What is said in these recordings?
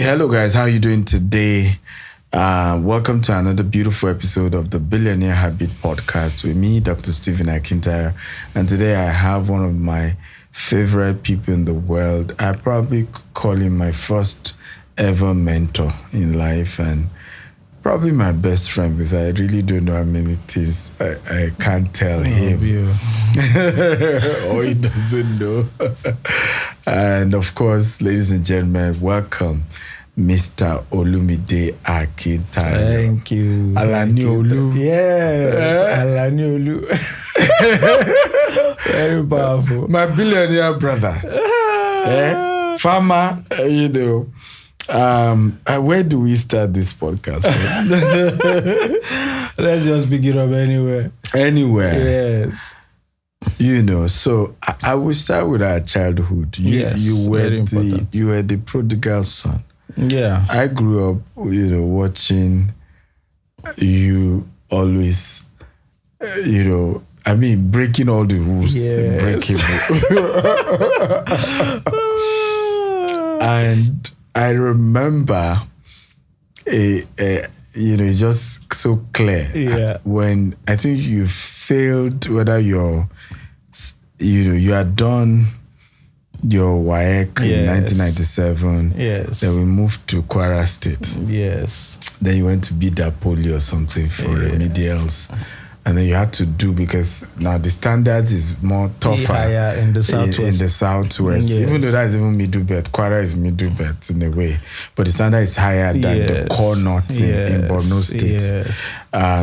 Hello guys, how are you doing today? Welcome to another beautiful episode of the Billionaire Habits Podcast with me, Dr. Stephen Akintayo. And today I have one of my favorite people in the world. I probably call him my first ever mentor in life and probably my best friend because I really don't know how many things I can't tell him. Or he doesn't know. And of course, ladies and gentlemen, welcome Mr. Olumide Akintayo. Thank you. Alani Olu. Yes, Alani Olu. Very powerful. My billionaire brother. Farmer, where do we start this podcast from? Let's just pick it up anywhere. Yes. So I will start with our childhood. You were the prodigal son. Yeah. I grew up, watching you always, breaking all the rules. Yes. And I remember, it's just so clear. Yeah. When I think you failed, whether you had done your WAEC in 1997. Yes. Then we moved to Kwara State. Yes. Then you went to Bida Poly or something for remedials. And then you had to do, because now the standards is more tougher higher in the southwest. In the southwest. Yes. Even though that's even middle belt, Kwara is middle belt in a way. But the standard is higher than the core north in Borno State. Yes.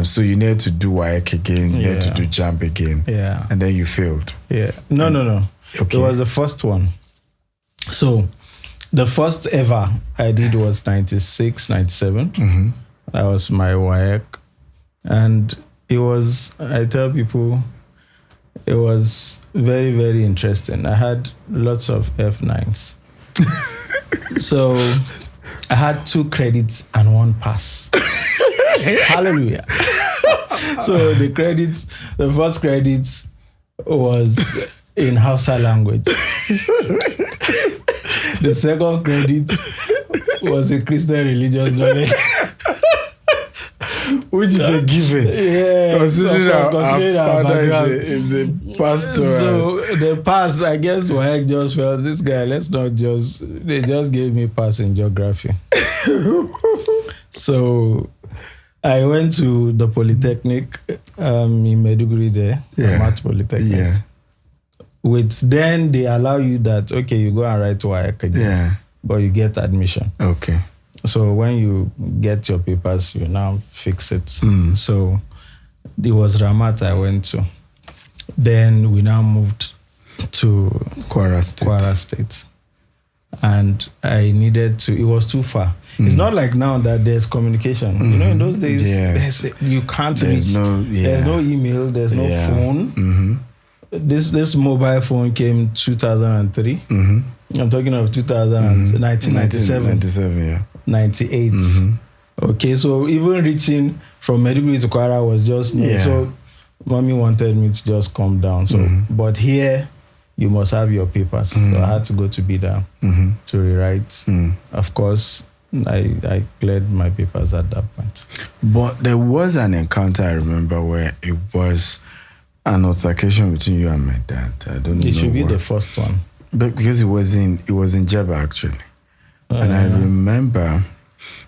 So you need to do WAEC again, you need to do JAMB again. Yeah. And then you failed. Yeah. No. Okay. It was the first one. So the first ever I did was 96, 97. Mm-hmm. That was my WAEC. And it was, I tell people, it was very, very interesting. I had lots of F9s. So I had 2 credits and 1 pass. Hallelujah. So the first credit was in Hausa language. The second credit was a Christian religious knowledge. Which is a given. Yeah. Considering our father is a pastor. So the pass, I guess WAEC just felt, this guy, they just gave me pass in geography. So I went to the Polytechnic in Maiduguri there, the Math Polytechnic. Yeah. Then they allow you that, okay, you go and write WAEC again, but you get admission. Okay. So when you get your papers, you now fix it. So it was Ramat I went to. Then we now moved to Kwara State. And I needed to, it was too far. It's not like now that there's communication. In those days, you can't reach. There's no email, there's no phone. Mm-hmm. This mobile phone came 2003. Mm-hmm. I'm talking of 1997. 98. Mm-hmm. Okay, so even reaching from Maiduguri to Kwara was just new. So mommy wanted me to just come down. So, but here you must have your papers. So I had to go to Bida to rewrite. Of course, I cleared my papers at that point. But there was an encounter I remember where it was an altercation between you and my dad. I don't know. It should be the first one. But because it was in Jeba actually. And I remember,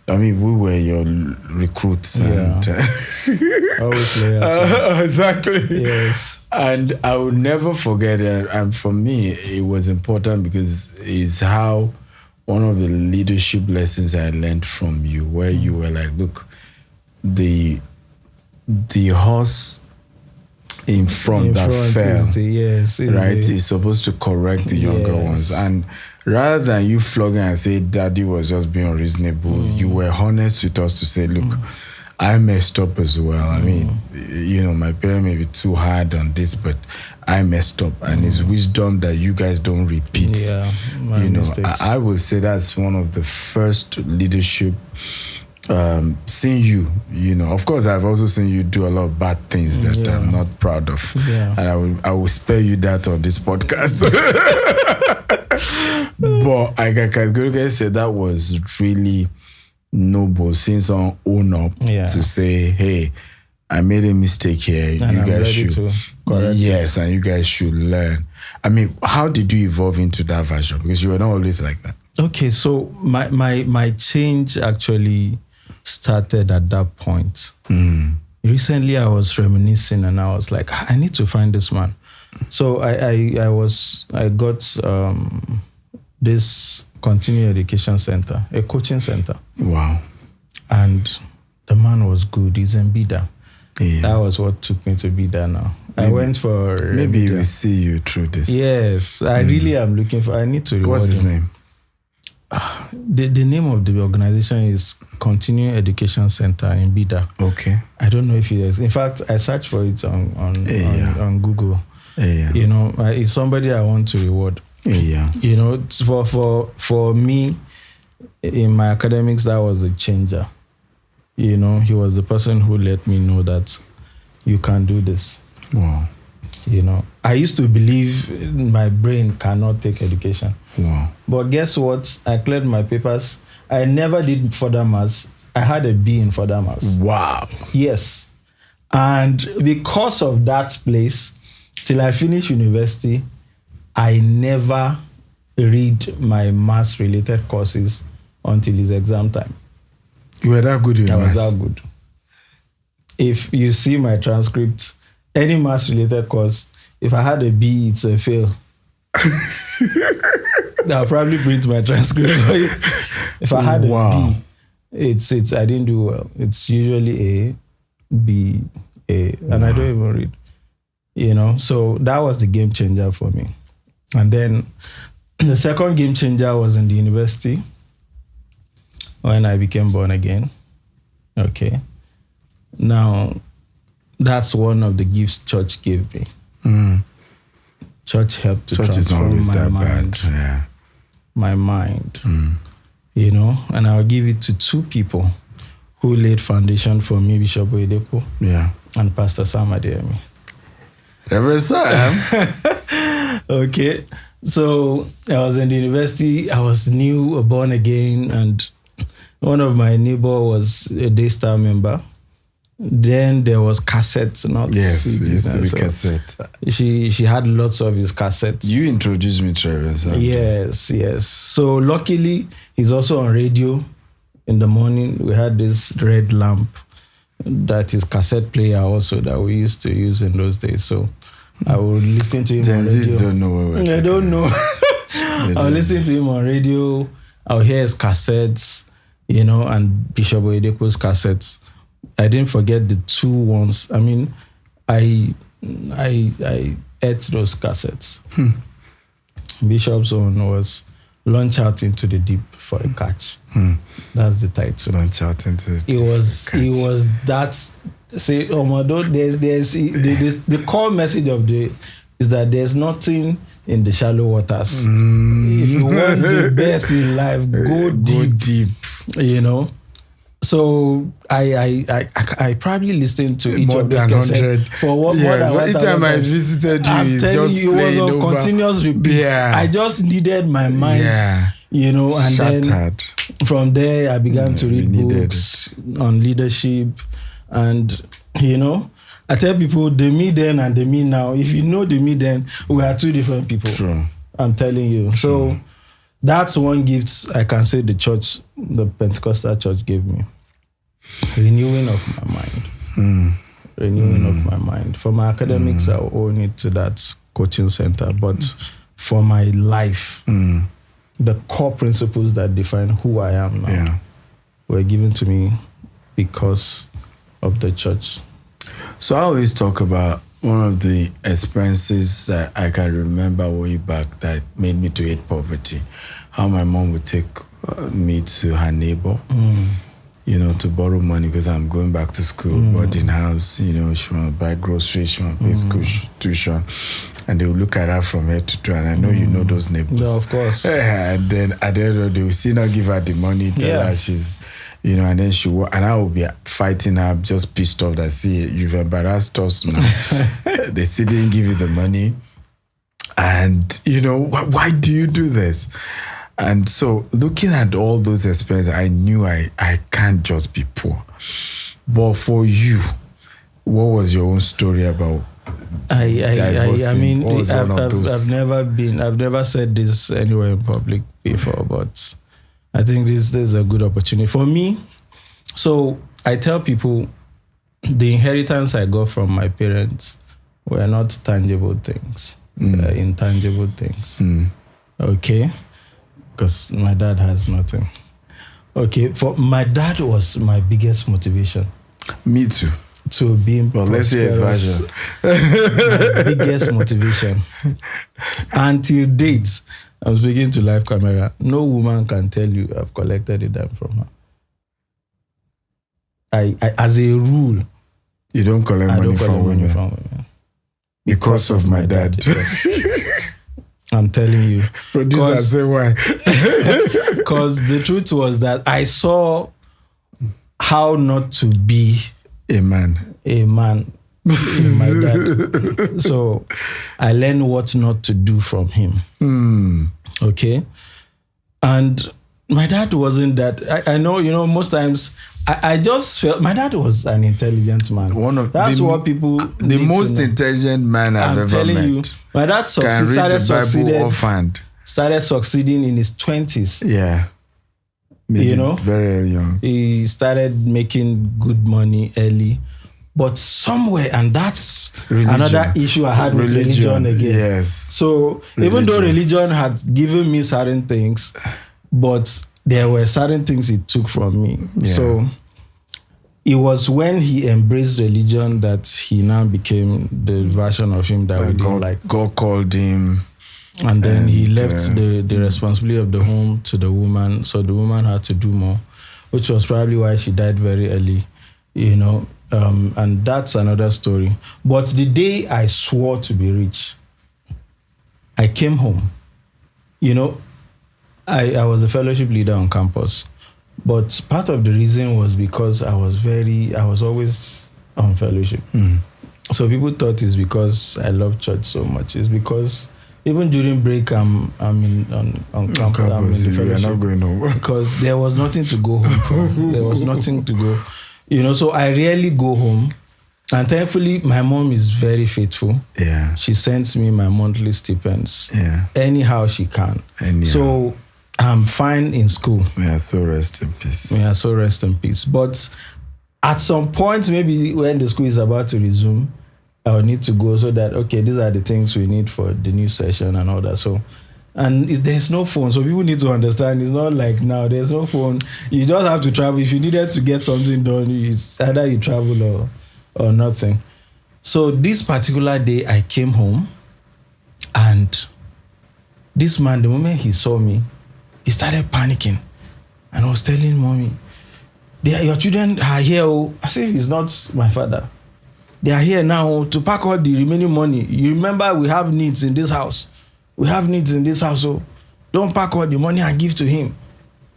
we were your recruits. And, always players. Exactly. Yes. And I will never forget it. And for me, it was important because it's how one of the leadership lessons I learned from you, where you were like, look, the horse in front that fell, is supposed to correct the younger ones. And rather than you flogging and say daddy was just being unreasonable, you were honest with us to say, look, I messed up as well. I mean, my parents may be too hard on this, but I messed up. And it's wisdom that you guys don't repeat. Yeah, my mistakes. I will say that's one of the first leadership seeing you know, of course, I've also seen you do a lot of bad things that I'm not proud of. Yeah. And I will spare you that on this podcast. But I can say that was really noble, seeing someone own up to say, hey, I made a mistake here. And you I'm guys ready should to correct it. And you guys should learn. I mean, how did you evolve into that version? Because you were not always like that. Okay, so my change actually started at that point. Recently, I was reminiscing and I was like, I need to find this man. So I got this continuing education center, a coaching center. Wow. And the man was good. He's in Bida. Yeah. That was what took me to Bida now. I went for... Maybe we see you through this. Yes, I really am looking for... I need to... What's his name? The name of the organization is Continuing Education Center in Bida. Okay. I don't know if it is. In fact, I searched for it on Google. Yeah. You know, it's somebody I want to reward. Yeah. You know, for me, in my academics, that was a changer. You know, he was the person who let me know that you can do this. Wow. You know, I used to believe my brain cannot take education. Wow. But guess what? I cleared my papers. I never did further maths. I had a B in further maths. Wow. Yes. And because of that place, till I finished university, I never read my maths-related courses until it's exam time. You were that good in maths? I was that good. If you see my transcript, any maths-related course, if I had a B, it's a fail. I'll probably print my transcript. If I had a B, it's I didn't do well. It's usually A, B, A, and I don't even read. You know, so that was the game changer for me. And then the second game changer was in the university when I became born again. Okay. Now, that's one of the gifts church gave me. Church helped to transform my mind. Yeah. My mind. You know, and I'll give it to two people who laid foundation for me, Bishop Oyedepo and Pastor Sam Adewale. Reverend Sam. Okay. So I was in the university. I was new, born again, and one of my neighbor was a Daystar member. Then there was cassettes, not CDs. It used to be cassette. She had lots of his cassettes. You introduced me to Reverend Sam. Yes. So luckily, he's also on radio. In the morning, we had this red lamp that is cassette player also that we used to use in those days. So I would listen to him Gen on radio. Zs don't know what we're talking I don't know. I would listen to him on radio. I'll hear his cassettes, you know, and Bishop Oyedepo's cassettes. I didn't forget the two ones. I mean, I ate those cassettes. Bishop's own was Launch Out into the Deep for a Catch. That's the title. Launch Out into the Deep. It was that. Say, there's the core message of is that there's nothing in the shallow waters. If you want the best in life, go deep. You know. So I probably listened to each more of those cassettes for more than 1,000 every time I visited you, I'm it's telling just you, it was on over. continuous repeat. Yeah. I just needed my mind, you know, and Shattered. then from there I began to read books on leadership, and you know, I tell people the me then and the me now. If you know the me then, we are two different people. True. I'm telling you. So that's one gift I can say the church, the Pentecostal church gave me. Renewing of my mind. Renewing of my mind. For my academics, I owe it to that coaching center. But for my life, the core principles that define who I am now were given to me because of the church. So I always talk about one of the experiences that I can remember way back that made me to hate poverty. How my mom would take me to her neighbor to borrow money because I'm going back to school, boarding house, she want to buy groceries, she want to pay school tuition. And they will look at her from head to toe. And I know you know those neighbors. Yeah, of course. And then at the end of the day, they will still not give her the money, tell her she's, and then and I will be fighting her, just pissed off that, see, you've embarrassed us now. They still didn't give you the money. And, why do you do this? And so looking at all those experiences, I knew I can't just be poor. But for you, what was your own story about? I mean, I've never said this anywhere in public before, but I think this is a good opportunity for me. So I tell people the inheritance I got from my parents were not tangible things, intangible things. Okay? Because my dad has nothing. Okay, for my dad was my biggest motivation. Me too. To be let's hear his version. My biggest motivation. Until date, I'm speaking to live camera. No woman can tell you I've collected a dime from her. I as a rule, you don't collect money from women. Because of my dad. I'm telling you. Producer, say why? Because the truth was that I saw how not to be a man in my dad. So I learned what not to do from him. Okay. And my dad wasn't that. I know, most times I just felt my dad was an intelligent man. That's what people. The most intelligent man I've ever met. You, my dad started succeeding in his 20s. Yeah. Very young. He started making good money early. But somewhere, and that's another issue I had with religion again. Yes. So even though religion had given me certain things, but there were certain things it took from me. Yeah. So it was when he embraced religion that he now became the version of him that we didn't like. God called him. And then he left the responsibility of the home to the woman. So the woman had to do more, which was probably why she died very early, and that's another story. But the day I swore to be rich, I came home. I was a fellowship leader on campus. But part of the reason was because I was always on fellowship. So people thought it's because I love church so much. It's because even during break, I'm on campus. I'm in the fellowship. You're not going home. Because there was nothing to go home for. There was nothing to go. So I rarely go home. And thankfully, my mom is very faithful. Yeah. She sends me my monthly stipends. Yeah. Anyhow she can. So I'm fine in school. May I so rest in peace. May I so rest in peace. But at some point, maybe when the school is about to resume, I'll need to go so that, okay, these are the things we need for the new session and all that. So, and there's no phone. So people need to understand, it's not like now, there's no phone. You just have to travel. If you needed to get something done, it's either you travel or nothing. So this particular day, I came home and this man, the moment he saw me, he started panicking. And I was telling mommy, your children are here. As if he's not my father. They are here now to pack all the remaining money. You remember we have needs in this house. We have needs in this house. So don't pack all the money and give to him.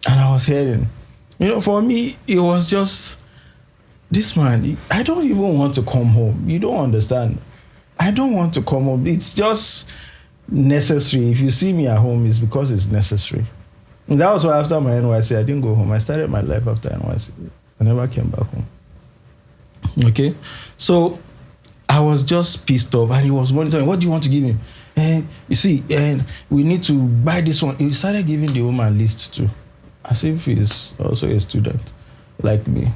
And I was hearing. For me, it was just, this man, I don't even want to come home. You don't understand. I don't want to come home. It's just necessary. If you see me at home, it's because it's necessary. And that was why after my NYC, I didn't go home. I started my life after NYC. I never came back home. Okay? So I was just pissed off and he was monitoring. What do you want to give me? And you see, and we need to buy this one. He started giving the woman list too. As if he's also a student like me.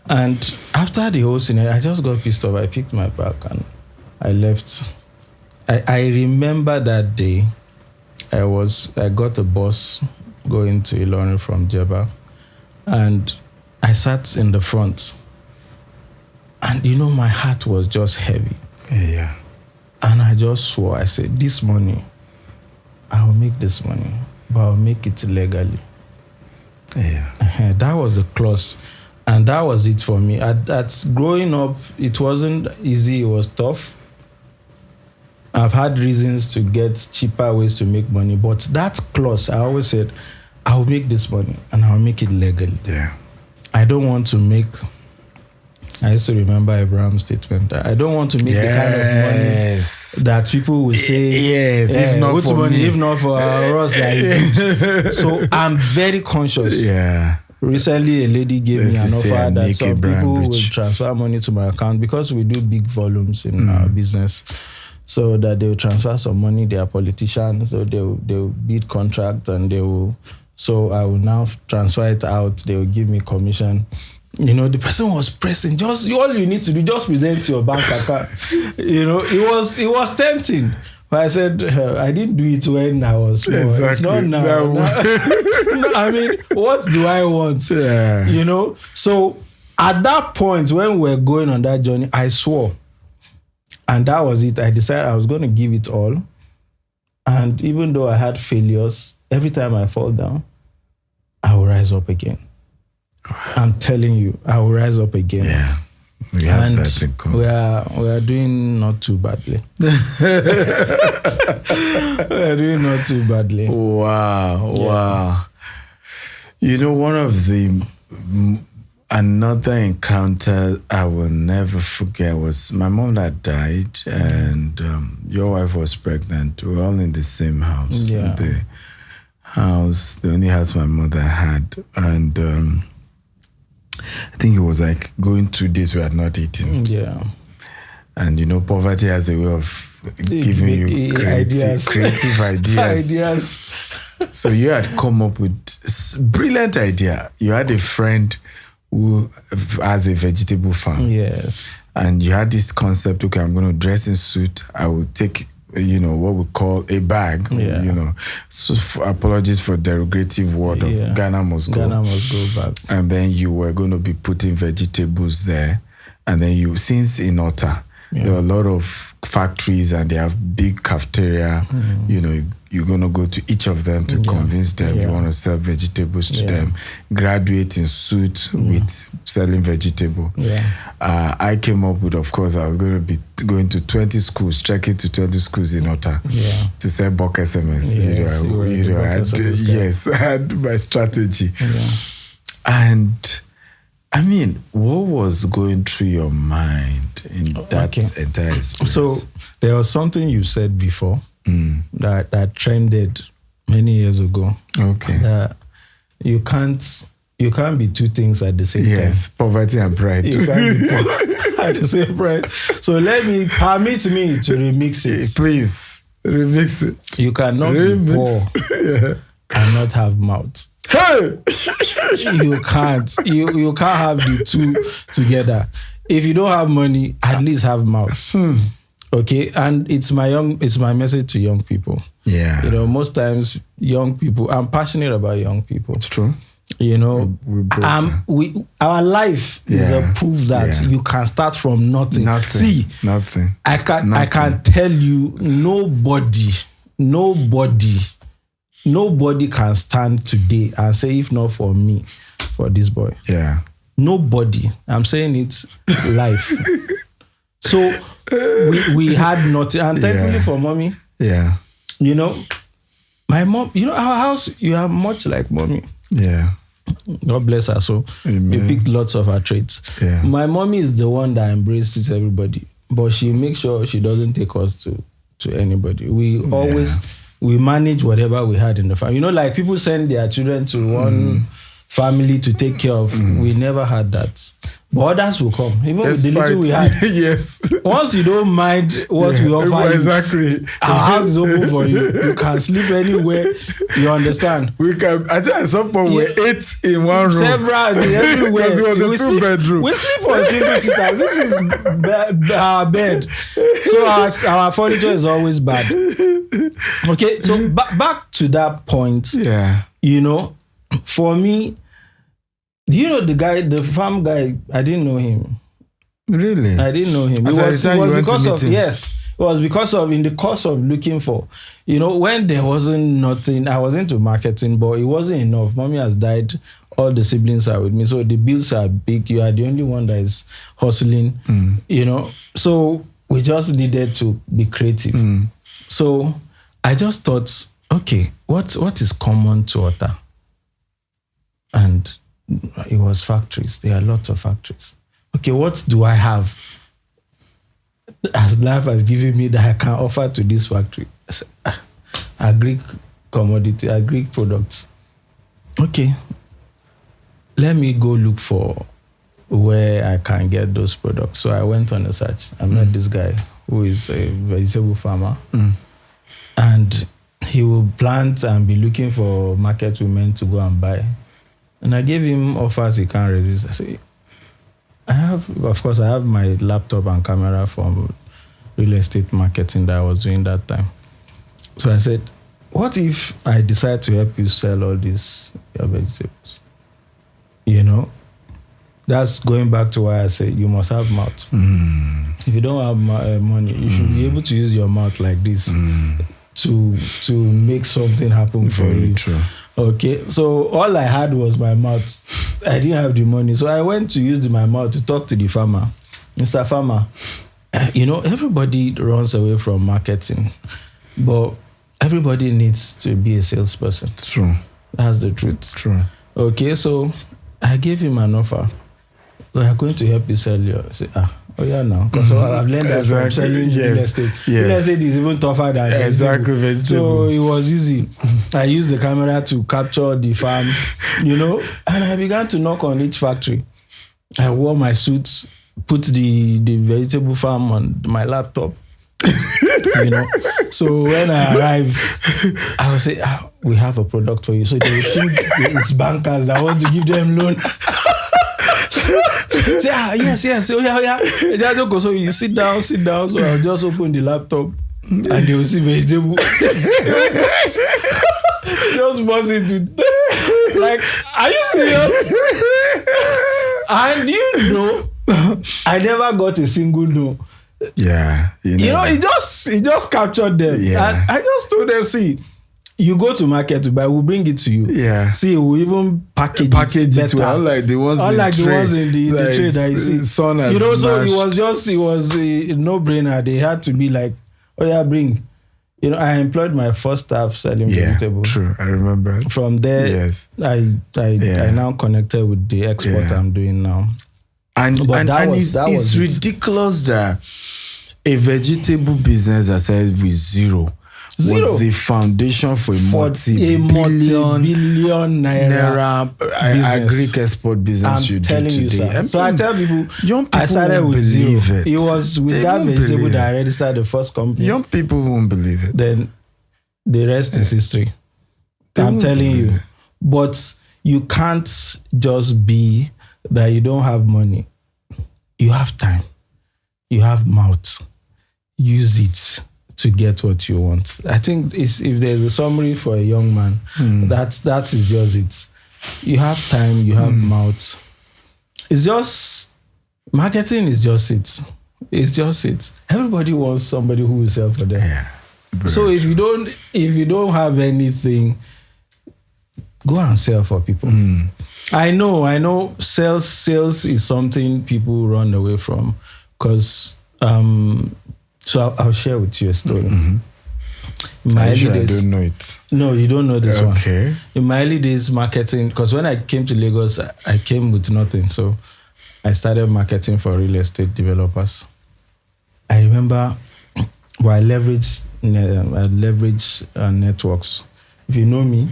And after the whole scenario, I just got pissed off. I picked my bag and I left. I remember that day, I got a bus going to Ilorin from Jeba, and I sat in the front. And my heart was just heavy. Yeah. And I just swore, I said, this money, I will make this money, but I'll make it legally. Yeah. That was the clause. And that was it for me. That's growing up, it wasn't easy, it was tough. I've had reasons to get cheaper ways to make money, but that clause, I always said, I'll make this money and I'll make it legally. Yeah. I don't want to make, I used to remember Abraham's statement, I don't want to make the kind of money that people will say, if not for money, me. if not for us. So I'm very conscious. Yeah. Recently, a lady gave me an offer that some people will transfer money to my account because we do big volumes in our business. So that they will transfer some money. They are politicians, so they will bid contract and they will. So I will now transfer it out. They will give me commission. You know, the person was pressing. Just all you need to do, just present your bank account. You know, it was tempting. But I said, I didn't do it when I was small. Exactly. It's not now. I mean, what do I want? Yeah. You know? So at that point, when we were going on that journey, I swore. And that was it. I decided I was going to give it all. And even though I had failures, every time I fall down, I will rise up again. I'm telling you, I will rise up again. Yeah. We have that in common. We are doing not too badly. We are doing not too badly. Wow. You know, one of the another encounter I will never forget was my mom that died, and your wife was pregnant. We were all in the same house. Yeah. The only house my mother had, and I think it was like going 2 days we had not eaten. Yeah. And you know, poverty has a way of giving you creative ideas. So you had come up with brilliant idea. You had a friend who has a vegetable farm. Yes. And you had this concept, okay, I'm going to dress in suit. I will take, you know, what we call a bag, you know. So apologies for derogative word of Ghana must go. Ghana must go back. And then you were going to be putting vegetables there. And then since in Ota, there are a lot of factories and they have big cafeteria, you know, you're going to go to each of them to convince them you want to sell vegetables to them, graduate in suit with selling vegetable. I came up with, of course, I was going to be going to 20 schools, trekking to 20 schools in Ota to sell bulk SMS. I had my strategy. And I mean, what was going through your mind in that entire experience? So there was something you said before that trended many years ago. Okay. That you can't be two things at the same time. Yes, poverty and pride. You can't be poor at the same time. So permit me to remix it. Please, remix it. You cannot be poor and not have mouth. You can't. You can't have the two together. If you don't have money, at least have mouth. Okay, and it's my message to young people. Yeah, you know, most times young people. I'm passionate about young people. It's true. You know, our life is a proof that you can start from nothing. See, nothing. I can tell you, nobody can stand today and say, if not for me, for this boy. Yeah. Nobody. I'm saying it's life. So we had nothing. And thankfully for mommy. Yeah. You know, my mom, you know, our house, you are much like mommy. Yeah. God bless her. So we picked lots of her traits. Yeah. My mommy is the one that embraces everybody, but she makes sure she doesn't take us to anybody. We always... We manage whatever we had in the family. You know, like people send their children to one family to take care of. We never had that. But others will come. Even with the little we had. Yes. Once you don't mind what we offer you, exactly. Our house is open for you. You can sleep anywhere. You understand? We can. I think at some point we're 8 in one room. Several everywhere. Because it was a 2-bedroom. We sleep on single sitters. This is our bed. So our furniture is always bad. Okay, so back to that point. Yeah. You know, for me, do you know the farm guy? I didn't know him. Really? I didn't know him. It was because of it was because of in the course of looking for, you know, when there wasn't nothing. I was into marketing, but it wasn't enough. Mommy has died all the siblings are with me. So the bills are big. You are the only one that is hustling, you know. So we just needed to be creative. So I just thought, okay, what is common to Ota? And it was factories. There are lots of factories. Okay, what do I have as life has given me that I can offer to this factory? I said, agri commodity, agri products. Okay, let me go look for where I can get those products. So I went on a search. I met this guy who is a vegetable farmer. And he will plant and be looking for market women to go and buy. And I gave him offers he can't resist. I said, I have my laptop and camera from real estate marketing that I was doing that time. So I said, what if I decide to help you sell all these your vegetables? You know, that's going back to why I say you must have mouth. If you don't have money, you should be able to use your mouth like this to make something happen for you. True. Okay, so all I had was my mouth. I didn't have the money. So I went to use my mouth to talk to the farmer. Mr. Farmer, you know, everybody runs away from marketing, but everybody needs to be a salesperson. True. That's the truth. True. Okay, so I gave him an offer. We are going to help you sell your... I said, oh yeah, now. Because I've learned that from selling real estate. Real estate is even tougher than vegetable. So it was easy. I used the camera to capture the farm, you know, and I began to knock on each factory. I wore my suit, put the vegetable farm on my laptop, you know. So when I arrived, I would say, we have a product for you. So they will think it's bankers that want to give them loan. Say, yes. Oh yeah. So you sit down. So I'll just open the laptop and they will see vegetable. Just buzz into like, are you serious? And you know, I never got a single no. Yeah. You know, it just captured them. Yeah. And I just told them, see, you go to market to buy, we'll bring it to you. Yeah. See, we'll even package it well. Unlike the ones in the tray that you see. You know, so it was a no-brainer. They had to be like, oh yeah, bring. You know, I employed my first staff selling vegetables. True, I remember. From there, yes. I now connected with the export I'm doing now. And it's ridiculous that a vegetable business that started with zero was the foundation for a multi-billion naira agri-export business you do today. So I tell people, young people I started with zero. It was with that vegetable that I registered the first company. Young people won't believe it. Then the rest is history. I'm telling you. But you can't just be that you don't have money. You have time. You have mouth. Use it to get what you want. I think if there's a summary for a young man, that is just it. You have time, you have mouth. It's just, marketing is just it. It's just it. Everybody wants somebody who will sell for them. Yeah. So if you don't have anything, go and sell for people. I know sales is something people run away from because so I'll share with you a story. In my early days, I don't know it. No, you don't know this one. Okay. In my early days, marketing, because when I came to Lagos, I came with nothing. So I started marketing for real estate developers. I remember I leverage networks. If you know me,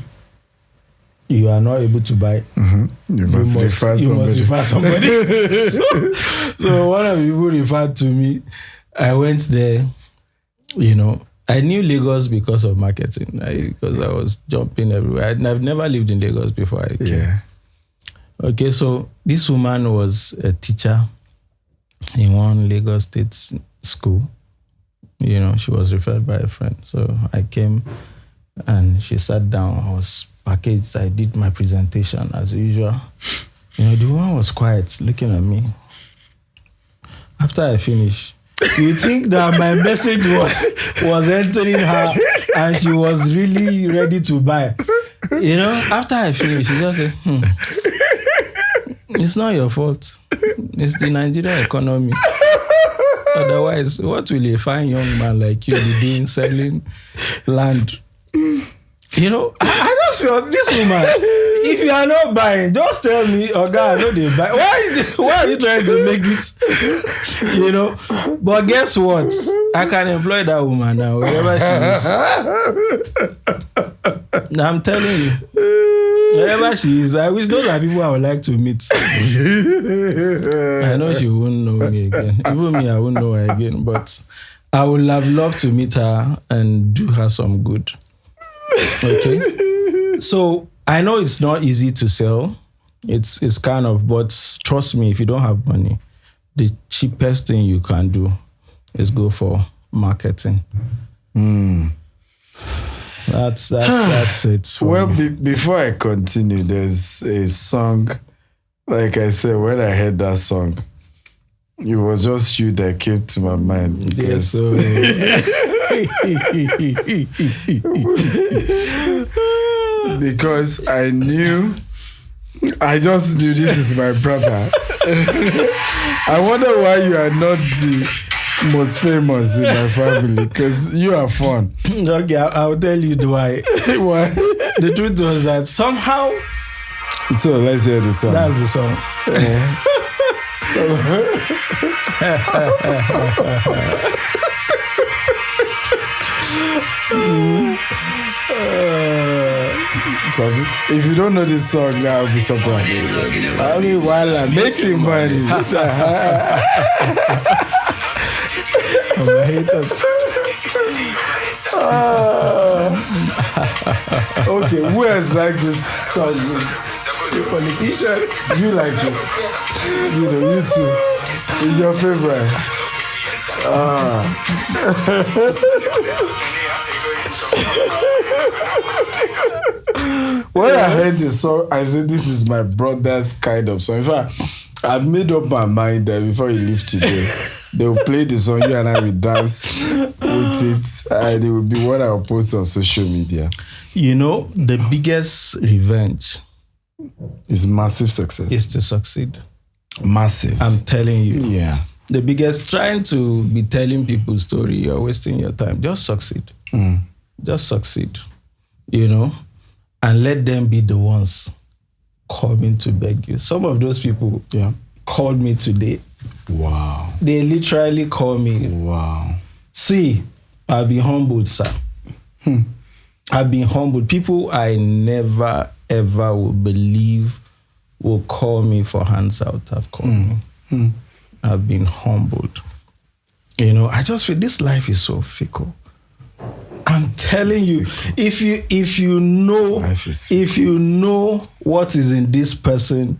you are not able to buy. You must refer somebody. So one of the people referred to me. I went there, you know. I knew Lagos because of marketing, because I was jumping everywhere. I've never lived in Lagos before I came. Yeah. Okay, so this woman was a teacher in one Lagos State school. You know, she was referred by a friend. So I came and she sat down. I was packaged. I did my presentation as usual. You know, the woman was quiet, looking at me. After I finished, you think that my message was entering her and she was really ready to buy. You know, after I finished, she just said, It's not your fault. It's the Nigerian economy. Otherwise, what will a fine young man like you be doing selling land? You know, I just feel this woman, if you are not buying, just tell me, oh God, I know they buy. Why are you trying to make it? You know? But guess what? I can employ that woman now, wherever she is. I'm telling you. Wherever she is, I wish those are people I would like to meet. I know she won't know me again. Even me, I won't know her again. But I would have loved to meet her and do her some good. Okay? So I know it's not easy to sell. It's kind of, but trust me, if you don't have money, the cheapest thing you can do is go for marketing. That's it. Well, before I continue, there's a song. Like I said, when I heard that song, it was just you that came to my mind. Yes, because I just knew this is my brother. I wonder why you are not the most famous in my family, because you are fun. Okay, I'll tell you why. Why? The truth was that somehow. So let's hear the song. That's the song. If you don't know this song, now I'll be surprised. I mean, while I'm making money. My haters. Okay, who else like this song? The politician. You like it? You know, you too. It's your favorite. When I heard the song, I said, this is my brother's kind of song. In fact, I've made up my mind that before you leave today, they will play the song, you and I will dance with it, and it will be what I'll post on social media. You know, the biggest revenge is massive success. Is to succeed. Massive. I'm telling you. Yeah. The biggest, trying to be telling people's story, you're wasting your time. Just succeed. Just succeed. You know? And let them be the ones coming to beg you. Some of those people called me today. Wow. They literally called me. Wow. See, I've been humbled, sir. I've been humbled. People I never, ever would believe will call me for hands out have called me. I've been humbled. You know, I just feel this life is so fickle. I'm telling you, if you know what is in this person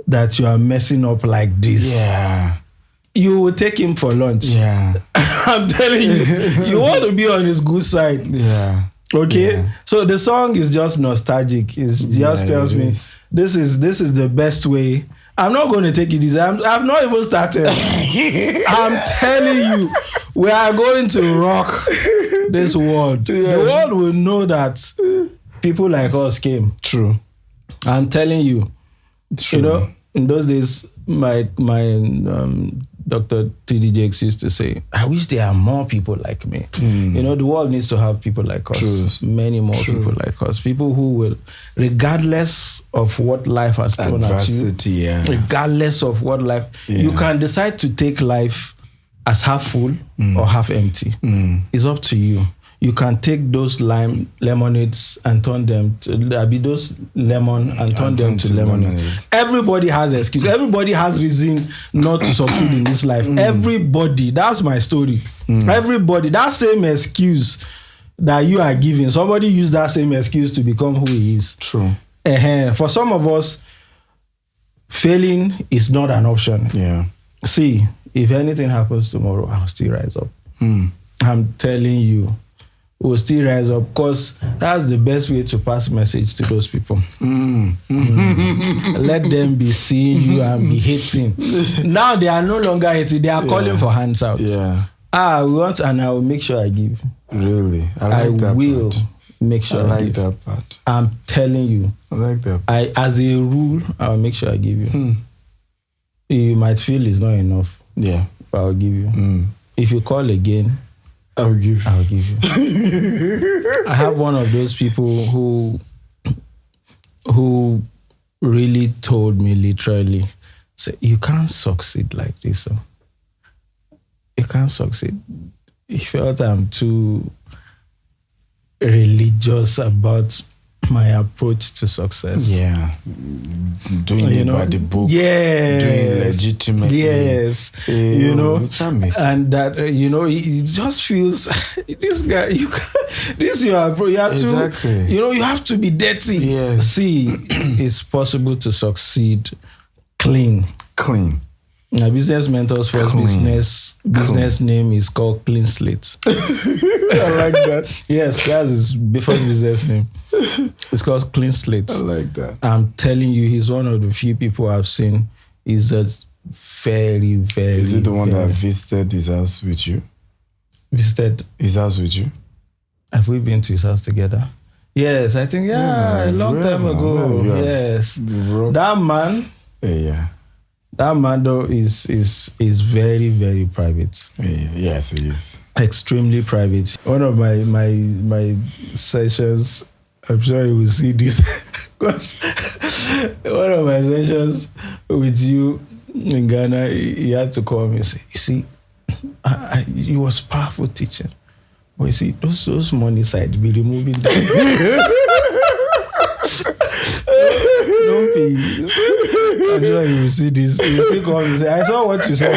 that you are messing up like this, you will take him for lunch. I'm telling you, you want to be on his good side. Okay, so the song is just nostalgic. It just tells me this is the best way. I'm not going to take it easy. I've not even started. I'm telling you, we are going to rock this world. The world will know that people like us came. True. I'm telling you. True. You know, in those days, my Dr. T.D. Jakes used to say, I wish there are more people like me. You know, the world needs to have people like us. True. Many more people like us. People who will, regardless of what life has thrown at you, regardless of what life, you can decide to take life as half full or half empty. It's up to you. You can take those lemonades and turn them to those lemon and turn them to lemonade. Everybody has an excuse. Everybody has reason not to succeed in this life. Everybody. That's my story. Everybody. That same excuse that you are giving, somebody used that same excuse to become who he is. True. For some of us, failing is not an option. See, if anything happens tomorrow, I'll still rise up. I'm telling you. Will still rise up, because that's the best way to pass message to those people. Let them be seeing you and be hating. Now they are no longer hating, they are calling for hands out. We want, and I will make sure I give. Really? I will make sure I give. that part. I'm telling you. I like that part. As a rule, I will make sure I give you. you might feel it's not enough. Yeah. But I'll give you. If you call again, I'll give you. I have one of those people who really told me literally, say, you can't succeed like this. So. You can't succeed. He felt I'm too religious about my approach to success. Yeah. Doing it by the book. Yes. Doing legitimately. Yes. And that, it just feels, this guy, you have exactly. to, you have to be dirty. Yes. See, it's possible to succeed clean. My business mentor's first business name is called Clean Slate. I like that. Yes, that's his first business name. It's called Clean Slate. I like that. I'm telling you, he's one of the few people I've seen. He's just very, very. Is it the one that visited his house with you? Visited his house with you? Have we been to his house together? Yes, I think a long time ago. Yes, that man. Yeah. That man though is very, very private. Yes, he is. Extremely private. One of my sessions, I'm sure you will see this, because one of my sessions with you in Ghana, he had to call me and say, you see, it was powerful teaching. But you see, those money side be removing them. Don't be. I'm sure you will see this. You still call me and say, I saw what you said.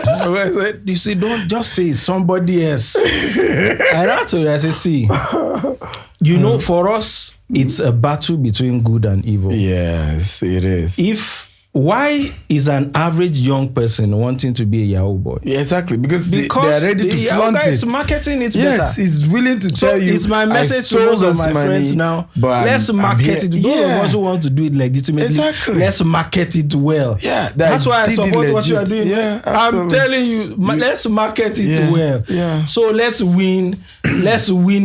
I said, you see, don't just say it's somebody else. And I told you, I said, see, for us, it's a battle between good and evil. Yes, it is. Why is an average young person wanting to be a Yahoo boy? Yeah, exactly. Because they are ready to flaunt it. Is marketing it better. Yes, he's willing to tell you. It's my message to most of my friends now. Let's market it. Those of us who want to do it legitimately, let's market it well. Yeah, that's why I support what you are doing. Yeah, I'm telling you, let's market it well. Yeah. So let's win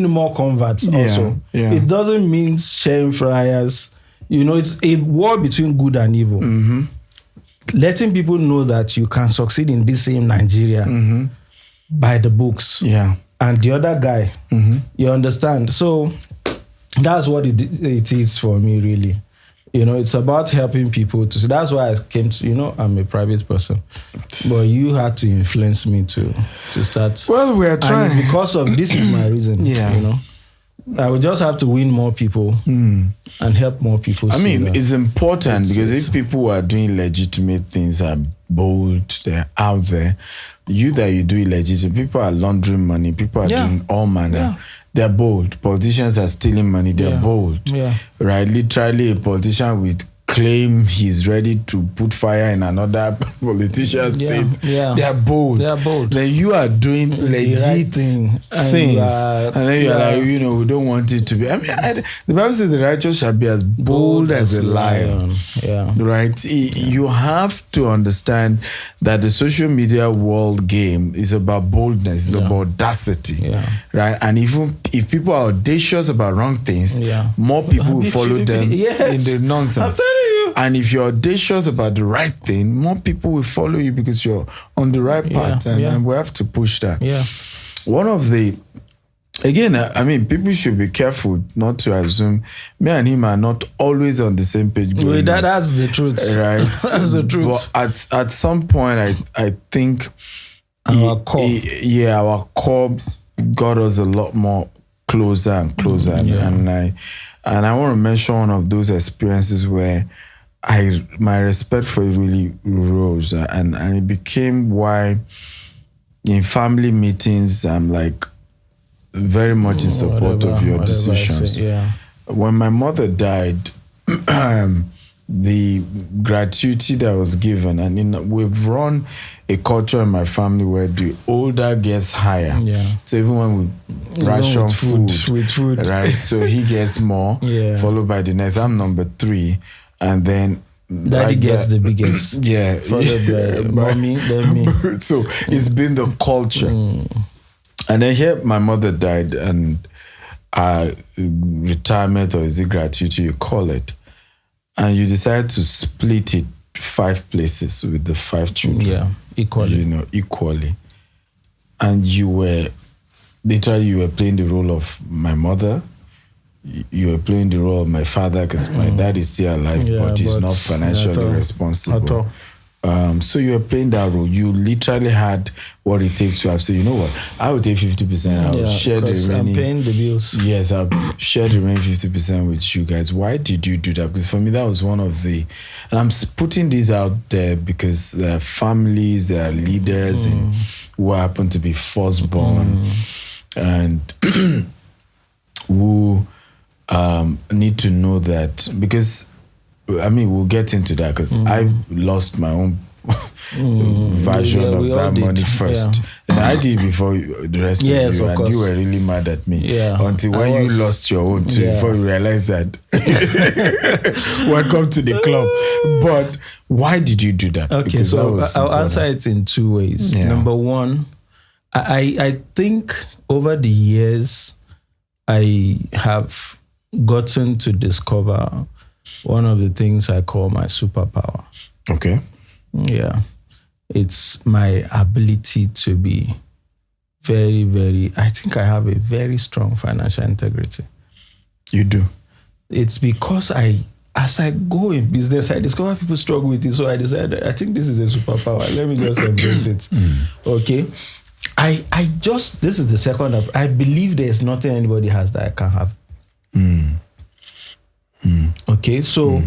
more converts also. Yeah. It doesn't mean sharing flyers. It's a war between good and evil. Mm-hmm. Letting people know that you can succeed in this same Nigeria by the books. Yeah. And the other guy, you understand? So that's what it is for me, really. It's about helping people to. So that's why I came to, I'm a private person. But you had to influence me to start. Well, we are trying. And it's because of this is my reason. Yeah. I would just have to win more people and help more people. It's important because if people are doing legitimate things, are bold, they're out there, you do illegitimate, people are laundering money, people are doing all manner. Yeah. They're bold. Politicians are stealing money, they're bold. Yeah. Right? Literally, a politician with claim he's ready to put fire in another politician's state. Yeah. They are bold. Then you are doing legit things. And then you're like, we don't want it to be. The Bible says the righteous shall be as bold as a lion. Yeah. Right? You have to understand that the social media world game is about boldness, it's about audacity. Yeah. Right? And even if people are audacious about wrong things, more people will follow them in the nonsense. And if you're audacious about the right thing, more people will follow you because you're on the right path. And we have to push that. Yeah. One of the, again, people should be careful not to assume me and him are not always on the same page. That's the truth. Right? That's the truth. But at some point, I think our core. Our core got us a lot more closer and closer. And I want to mention one of those experiences where my respect for it really rose, and it became why in family meetings I'm like very much in support of your decisions. When my mother died, the gratuity that was given, and we've run a culture in my family where the older gets higher. So even when we ration food, right? So he gets more, followed by the next. I'm number 3. And then Daddy gets the biggest. Followed by mommy, then me. So it's been the culture. And then here my mother died, and retirement, or is it gratuity, you call it. And you decide to split it 5 places with the 5 children. Yeah, equally. Equally. And you were playing the role of my mother. You were playing the role of my father because my dad is still alive, but he's not financially responsible. At all. So you were playing that role. You literally had what it takes to have said, you know what, I will take 50%. I'll share the remaining. I'm paying the bills. Yes, I'll share the remaining 50% with you guys. Why did you do that? Because for me, that was one of the, and I'm putting this out there because there are families, there are leaders who happen to be firstborn and who need to know that, because I mean, we'll get into that because I lost my own version of that money first. Yeah. And I did before the rest of you, and you were really mad at me until when you lost your own too, before you realized that. Welcome to the club. But why did you do that? Okay, because so I'll answer it in 2 ways. Yeah. Number one, I think over the years, I have gotten to discover one of the things I call my superpower. Okay. Yeah. It's my ability to be very, very, I think I have a very strong financial integrity. You do? It's because as I go in business, I discover people struggle with it. So I decided, I think this is a superpower. Let me just embrace it. Okay. This is the second, I believe there's nothing anybody has that I can't have. Okay, so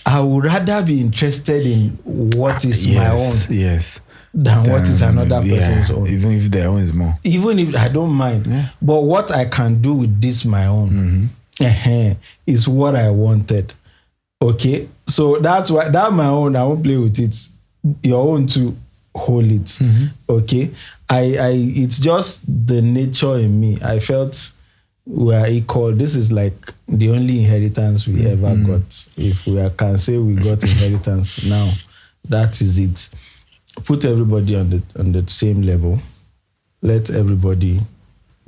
I would rather be interested in what is my own than what is another person's own. Even if their own is more. Even if I don't mind. Yeah. But what I can do with this my own is what I wanted. Okay, so that's why that my own, I won't play with it. Your own to hold it. Okay, it's just the nature in me. I felt we are equal. This is like the only inheritance we ever got. If we can say we got inheritance now, that is it. Put everybody on the same level. Let everybody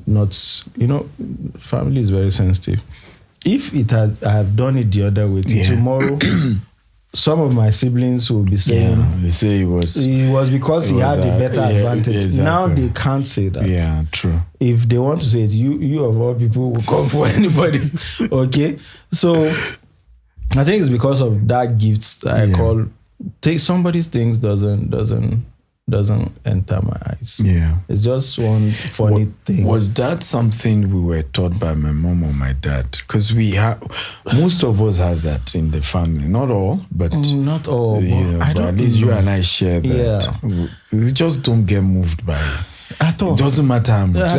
not, family is very sensitive. If I have done it the other way, tomorrow, some of my siblings will be saying, you say it was because he had a better advantage. Exactly. Now they can't say that. Yeah, true. If they want to say it, you of all people will come for anybody. Okay, so I think it's because of that gift that I call take somebody's things doesn't enter my eyes. Yeah, it's just one funny thing. Was that something we were taught by my mom or my dad? Because most of us have that in the family. Not all, but not all. But at least you and I share that. Yeah. We just don't get moved by it. At all. It doesn't matter how much.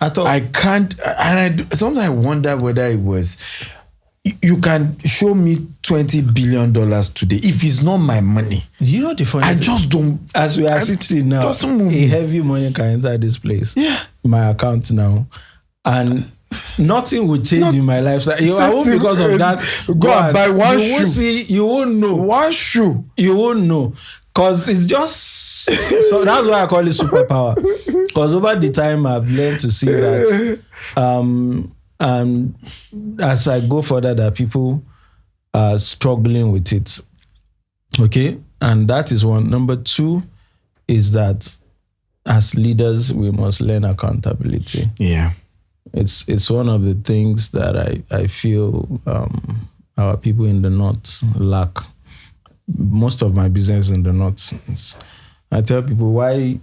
At all. I can't, and sometimes I wonder whether it was. You can show me $20 billion today. If it's not my money, you know the funny thing? Just don't. As we are sitting now, a heavy money can enter this place. Yeah, my account now, and nothing will change in my lifestyle. I won't because of that. Go and buy one shoe. You won't know one shoe. You won't know because it's just. So that's why I call it superpower. Because over the time I've learned to see that. And as I go further, that people are struggling with it. Okay? And that is one. Number two is that as leaders, we must learn accountability. Yeah. It's one of the things that I feel our people in the North lack. Most of my business in the North. I tell people why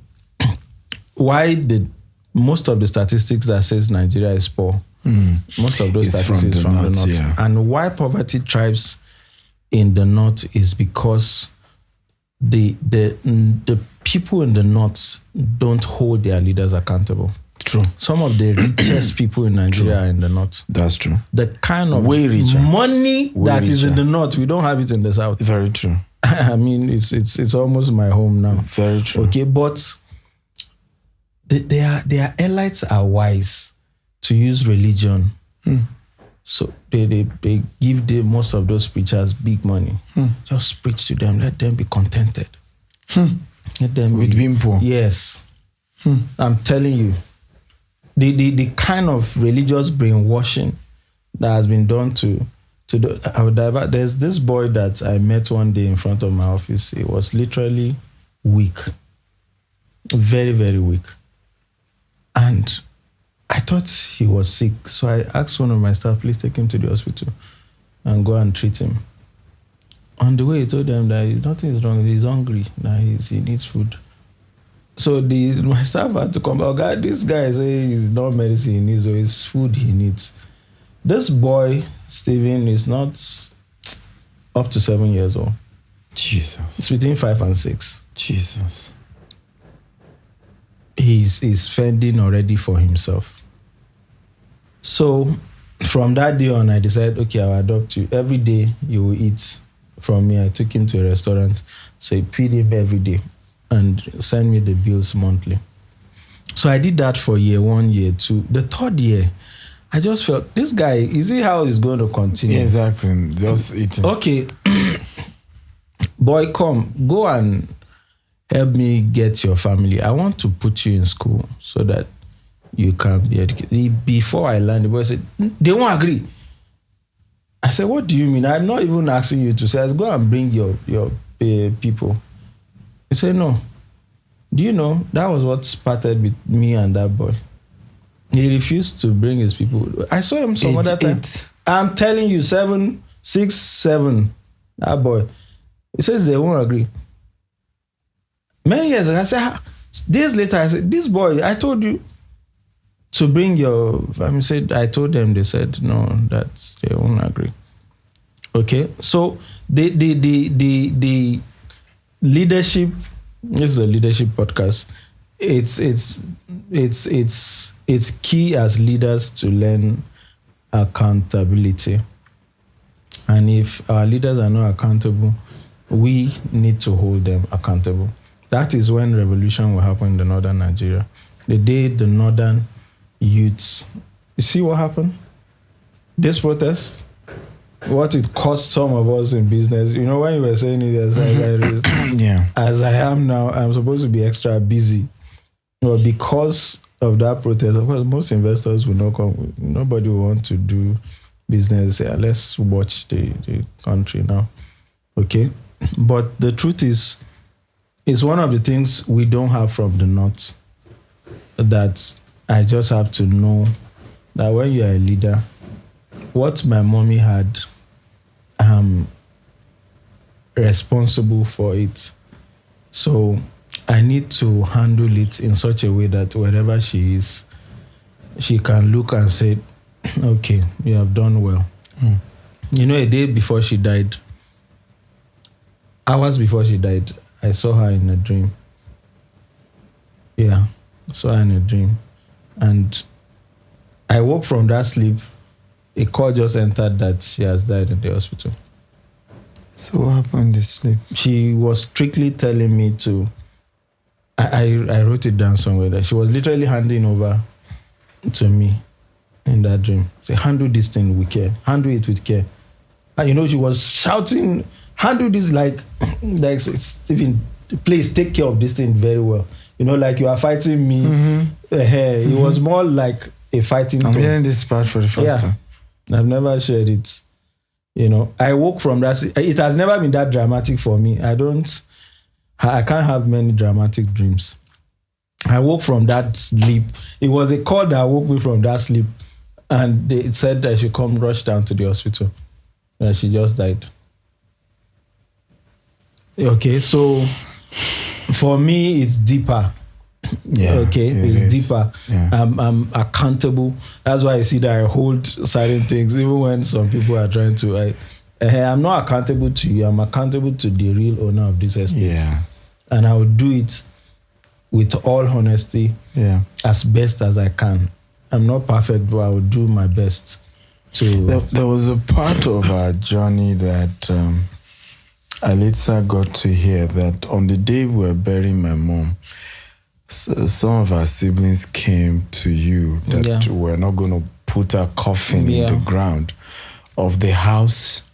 did most of the statistics that says Nigeria is poor, most of those statistics from the North. Yeah. And why poverty thrives in the North is because the people in the North don't hold their leaders accountable. True. Some of the richest people in Nigeria are in the North. That's true. The kind of money that is in the North, we don't have it in the South. Very true. I mean, it's almost my home now. Very true. Okay, but their elites are wise to use religion. So they give most of those preachers big money. Just preach to them. Let them be contented. Let them being poor. Yes. I'm telling you. The kind of religious brainwashing that has been done to I would divert. There's this boy that I met one day in front of my office. He was literally weak. Very, very weak. And I thought he was sick. So I asked one of my staff, please take him to the hospital and go and treat him. On the way, he told them that nothing is wrong. He's hungry. He needs food. So my staff had to come. Oh God, this guy say it's not medicine he needs, or it's food he needs. This boy, Stephen, is not up to 7 years old. Jesus. It's between 5 and 6. Jesus. He's fending already for himself. So from that day on, I decided, okay, I'll adopt you. Every day you will eat from me. I took him to a restaurant, say feed him every day, and send me the bills monthly. So I did that for year 1, year 2. The third year, I just felt, this guy, is he how he's going to continue? Exactly. Just eating. Okay. Boy, come, go and help me get your family. I want to put you in school so that you can be educated. Before I learned, the boy said, they won't agree. I said, what do you mean? I'm not even asking you to say, go and bring your people. He said, no. Do you know, that was what started with me and that boy. He refused to bring his people. I saw him some other time. I'm telling you, 7, 6, 7. That boy. He says they won't agree. Many years ago, I said, days later, I said, this boy, I told you to bring your family. I told them, they said, no, that they won't agree. Okay, so the leadership, this is a leadership podcast. It's key as leaders to learn accountability. And if our leaders are not accountable, we need to hold them accountable. That is when revolution will happen in the northern Nigeria. The day the northern youths, you see what happened? This protest, what it cost some of us in business. You know, when you were saying it, as I am now, I'm supposed to be extra busy. But because of that protest, of course, most investors will not come. Nobody will want to do business. Let's watch the country now. Okay? But the truth is, it's one of the things we don't have from the north, that I just have to know that when you are a leader, what my mommy had, I'm responsible for it. So I need to handle it in such a way that wherever she is, she can look and say, okay, you have done well. You know, a day before she died, hours before she died, I saw her in a dream. Yeah, saw her in a dream. And I woke from that sleep. A call just entered that she has died in the hospital. So what happened in this sleep? She was strictly telling me to, I wrote it down somewhere, that she was literally handing over to me in that dream. Say, handle this thing with care. Handle it with care. And you know, she was shouting, handle this like Stephen, please take care of this thing very well. You know, like you are fighting me. It was more like a fighting I'm hearing this part for the first time. I've never shared it. You know, I woke from that. It has never been that dramatic for me. I can't have many dramatic dreams. I woke from that sleep. It was a call that woke me from that sleep. And it said that I should come rush down to the hospital. And she just died. Okay, so for me, it's deeper. Yeah, okay, it's deeper. Yeah. I'm accountable. That's why I see that I hold certain things, even when some people are trying to. I'm not accountable to you. I'm accountable to the real owner of this estate. Yeah. And I will do it with all honesty, as best as I can. I'm not perfect, but I will do my best to. There was a part of our journey that I later got to hear, that on the day we were burying my mom, some of our siblings came to you that we're not going to put a coffin in the ground of the house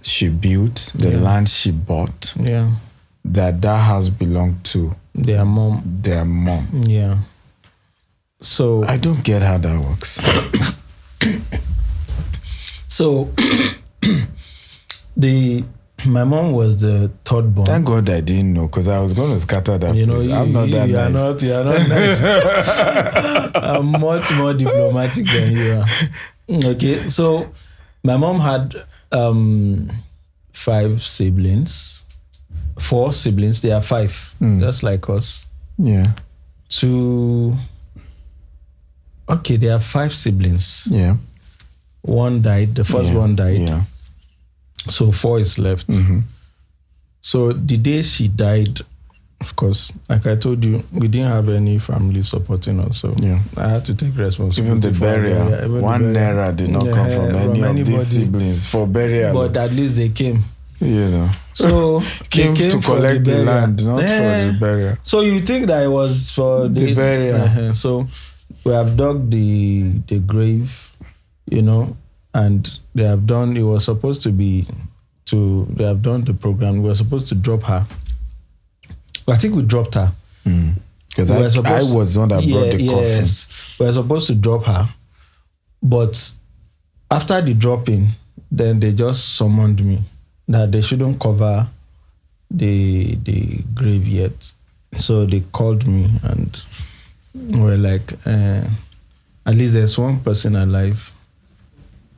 she built, the land she bought, that house belonged to their mom. Yeah. So I don't get how that works. So my mom was the third born. Thank God I didn't know, because I was going to scatter that place. I'm not that nice. You are not nice. I'm much more diplomatic than you are. Okay, so my mom had 4 siblings. They are 5, just like us. Yeah. They have 5 siblings. Yeah. One died. The first one died. Yeah. So 4 is left. Mm-hmm. So the day she died, of course, like I told you, we didn't have any family supporting us. So I had to take responsibility. Even the burial. One naira did not come from any of these siblings for burial. But at least they came. You know. So came to collect the land, not for the burial. So you think that it was for the burial. So we have dug the grave, and they have done the program. We were supposed to drop her. I think we dropped her. Because I was the one that brought the coffin. Yes. We were supposed to drop her. But after the dropping, then they just summoned me that they shouldn't cover the grave yet. So they called me and were like, at least there's one person alive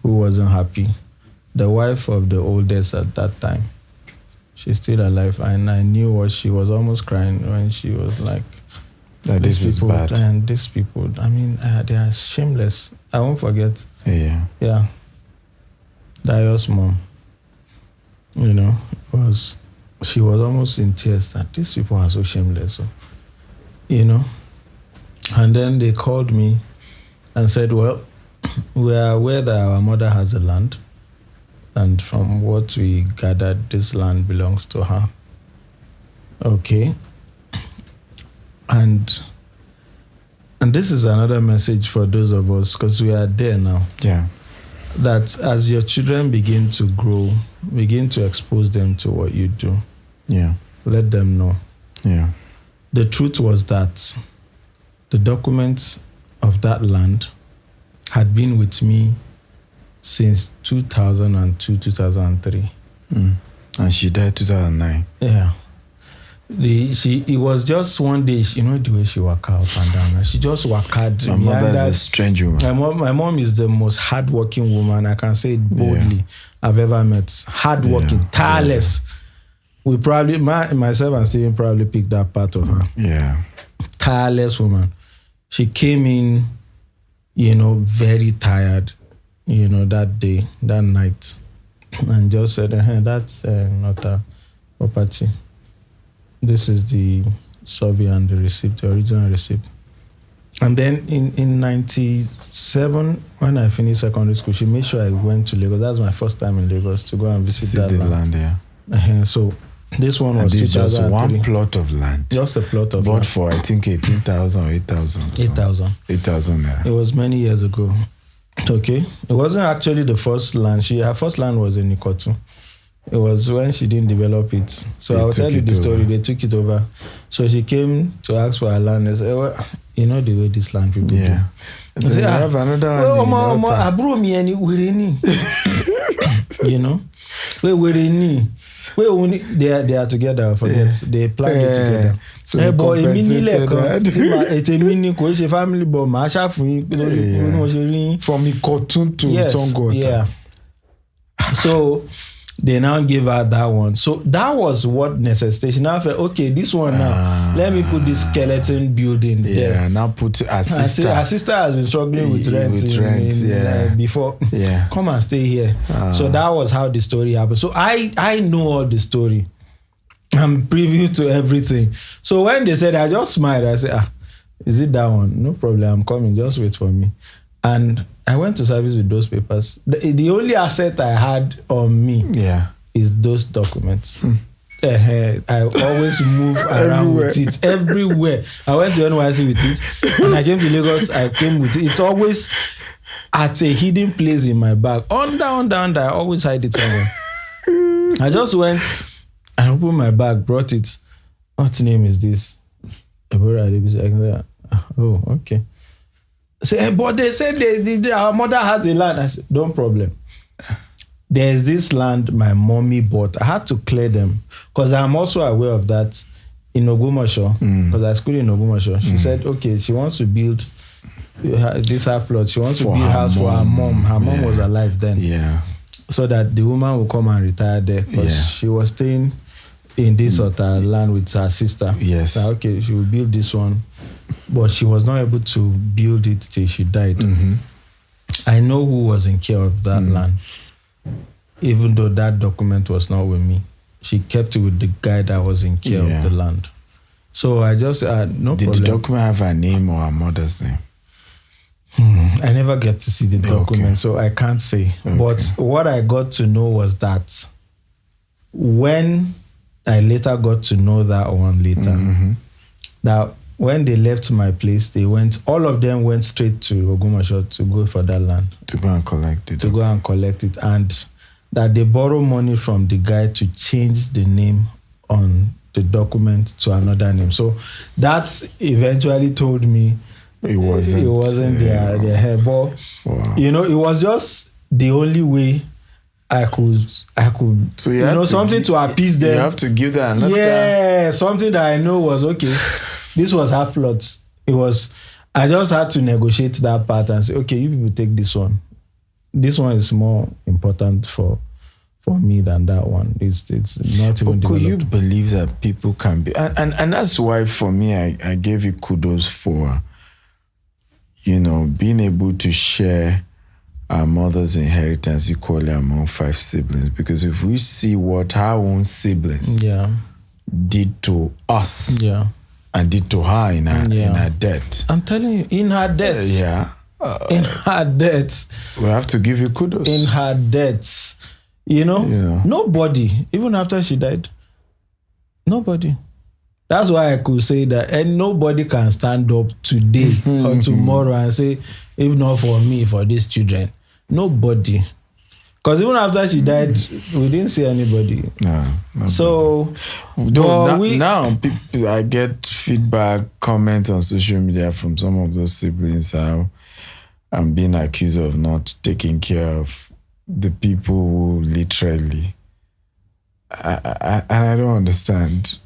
who wasn't happy. The wife of the oldest at that time. She's still alive, and I knew what she was almost crying when she was like, this is bad. And these people, they are shameless. I won't forget. Yeah. Dio's mom, she was almost in tears that these people are so shameless. So, and then they called me and said, well, we are aware that our mother has a land. And from what we gathered, this land belongs to her. Okay. And this is another message for those of us, because we are there now. Yeah. That as your children begin to grow, begin to expose them to what you do. Yeah. Let them know. Yeah. The truth was that the documents of that land had been with me since 2002, 2003. And she died 2009. Yeah. It was just one day, the way she walked out and down. She just walked out. My mother is a strange woman. My mom is the most hardworking woman, I can say it boldly, I've ever met. Hardworking, tireless. We probably, myself and Steven probably picked that part of her. Yeah. Tireless woman. She came in, very tired, that day, that night, and just said, that's not a property. This is the survey and the receipt, the original receipt. And then in 97, when I finished secondary school, she made sure I went to Lagos. That was my first time in Lagos to go and visit that land. Yeah. So this one was this just one plot of land. Just a plot of bought land. For, I think, 18,000 or 8,000. 8,000. 8,000 naira. It was many years ago. Okay. It wasn't actually the first land. Her first land was in Ikotu. It was when she didn't develop it. So I'll tell you the story. They took it over. So she came to ask for her land. They said, well, the way this land people do. They say, I have another one. They are together. Forget. They plan it together. So they compensated family, from Ikotun to Tongota. Yeah. So they now give her that one. So that was what necessitated. Now I felt, okay, this one now, let me put this skeleton building there. Yeah, now put her sister. Her sister has been struggling with rent, before. Yeah. Come and stay here. So that was how the story happened. So I know all the story. I'm privy to everything. So when they said, I just smiled. I said, is it that one? No problem, I'm coming. Just wait for me. And I went to service with those papers. The only asset I had on me is those documents. I always move around with it everywhere. I went to NYC with it, and I came to Lagos. I came with it. It's always at a hidden place in my bag. Under. I always hide it somewhere. I just went. I opened my bag, brought it. What name is this? Oh, okay. Say, but they said our mother has a land. I said, no problem. There's this land my mommy bought. I had to clear them because I'm also aware of that in Ogumosho, because I schooled in Ogumosho. She said, okay, she wants to build this half plot. She wants to build a house for her mom. Her mom was alive then. Yeah. So that the woman will come and retire there, because she was staying in this sort of land with her sister. Yes. So, okay, she will build this one, but she was not able to build it till she died. I know who was in care of that land, even though that document was not with me. She kept it with the guy that was in care of the land. So I just no problem. Did the document have her name or her mother's name? I never get to see the document, so I can't say. But what I got to know was that when I later got to know that one later, that when they left my place, all of them went straight to Ogumosho to go for that land. To go and collect it. To go and collect it. And that they borrow money from the guy to change the name on the document to another name. So that eventually told me it wasn't their hair. But, you know, it was just the only way I could so you know, something to appease them. You have to give that another. Yeah, something that I know was okay. This was half plots. I just had to negotiate that part and say, okay, you people take this one. This one is more important for me than that one. It's not even. Could you believe that people can be, and that's why for me I gave you kudos for, you know, being able to share our mother's inheritance equally among 5 siblings. Because if we see what our own siblings did to us and did to her in her death. I'm telling you, in her death. In her death. We have to give you kudos. In her death. You know, nobody, even after she died, nobody. That's why I could say that, and nobody can stand up today or tomorrow and say, if not for me, for these children. Nobody. Because even after she died, we didn't see anybody. No. So, now people, I get feedback, comments on social media from some of those siblings how I'm being accused of not taking care of the people who literally, I don't understand.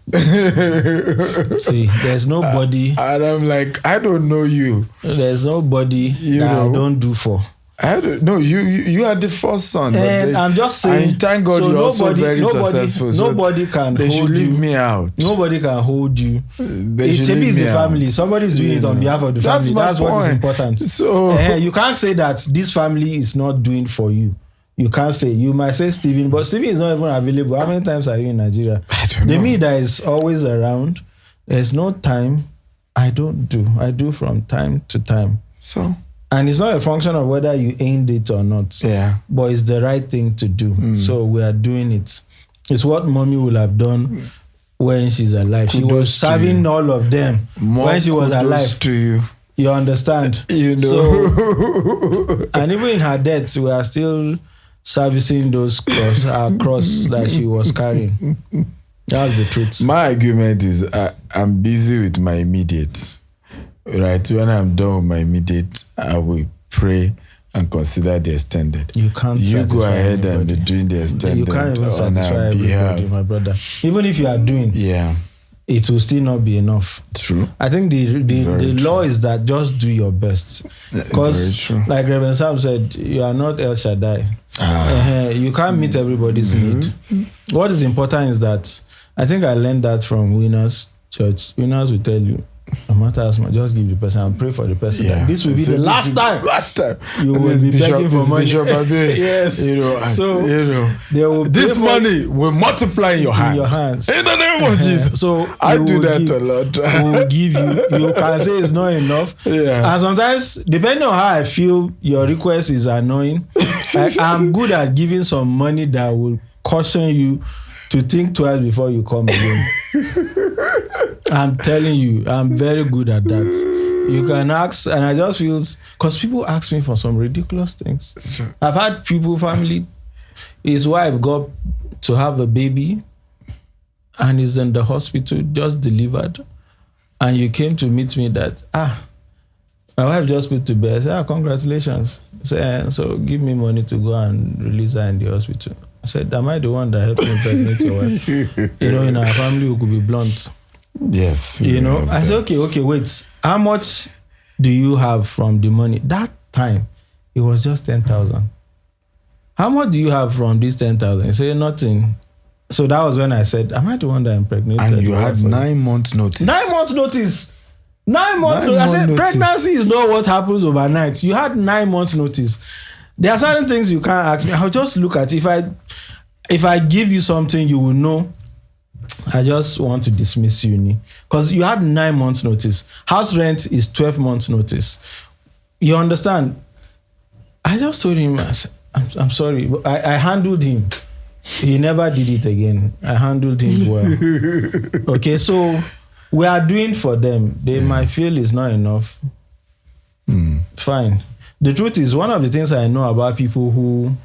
See, there's nobody. And I'm like, I don't know you. There's nobody that I don't do for. I don't know. You are the first son. And I'm just saying. And thank God you're also very successful. Nobody can they hold should leave you. Me out. Nobody can hold you. They should leave it's me the family. out. Somebody's doing it on behalf of the family. That's what is important. So you can't say that this family is not doing for you. You can't say. You might say Steven, but Steven is not even available. How many times are you in Nigeria? I don't know. The me that is always around, there's no time. I don't do. I do from time to time. So. And it's not a function of whether you aimed it or not. Yeah. But it's the right thing to do. So we are doing it. It's what mommy would have done when she's alive. Kudos, she was serving all of them when she was alive. To you. You understand? You know. So, and even in her death, we are still servicing those cross that she was carrying. That's the truth. My argument is I'm busy with my immediate. Right, when I'm done with my immediate, I will pray and consider the extended. You can't. You go ahead and be doing the extended. You can't even satisfy everybody, my brother. Even if you are doing, it will still not be enough. True. I think the law is that just do your best. Because, like Reverend Sam said, you are not El Shaddai. You can't meet everybody's need. What is important is that I think I learned that from Winners Church. Winners will tell you, no matter how much, just give the person and pray for the person. That this will be the last time you will be begging for money. Yes. You know, so they will this money will multiply in your hands. In the name of Jesus. So I do that a lot. We will give you. You can say it's not enough. And sometimes, depending on how I feel, your request is annoying. I'm good at giving some money that will caution you to think twice before you come again. I'm telling you, I'm very good at that. You can ask, and I just feel, because people ask me for some ridiculous things. Sure. I've had people, family, his wife got to have a baby and is in the hospital, just delivered. And you came to meet me that, My wife just put to bed. I said, congratulations. So give me money to go and release her in the hospital. I said, am I the one that helped you impregnate your wife? In our family, we could be blunt. Yes. I said, okay, wait. How much do you have from the money? That time, it was just 10,000. How much do you have from this 10,000? He said, nothing. So that was when I said, am I the one that impregnated? And you had 9 months notice. 9 months notice. 9 months notice. I said, pregnancy is not what happens overnight. You had 9 months notice. There are certain things you can't ask me. I'll just look at it. If I give you something, you will know. I just want to dismiss uni. Because you had 9 months notice. House rent is 12 months notice. You understand? I just told him, I said, I'm sorry. I handled him. He never did it again. I handled him well. Okay, so we are doing for them. They might feel it's not enough. Fine. The truth is, one of the things I know about people who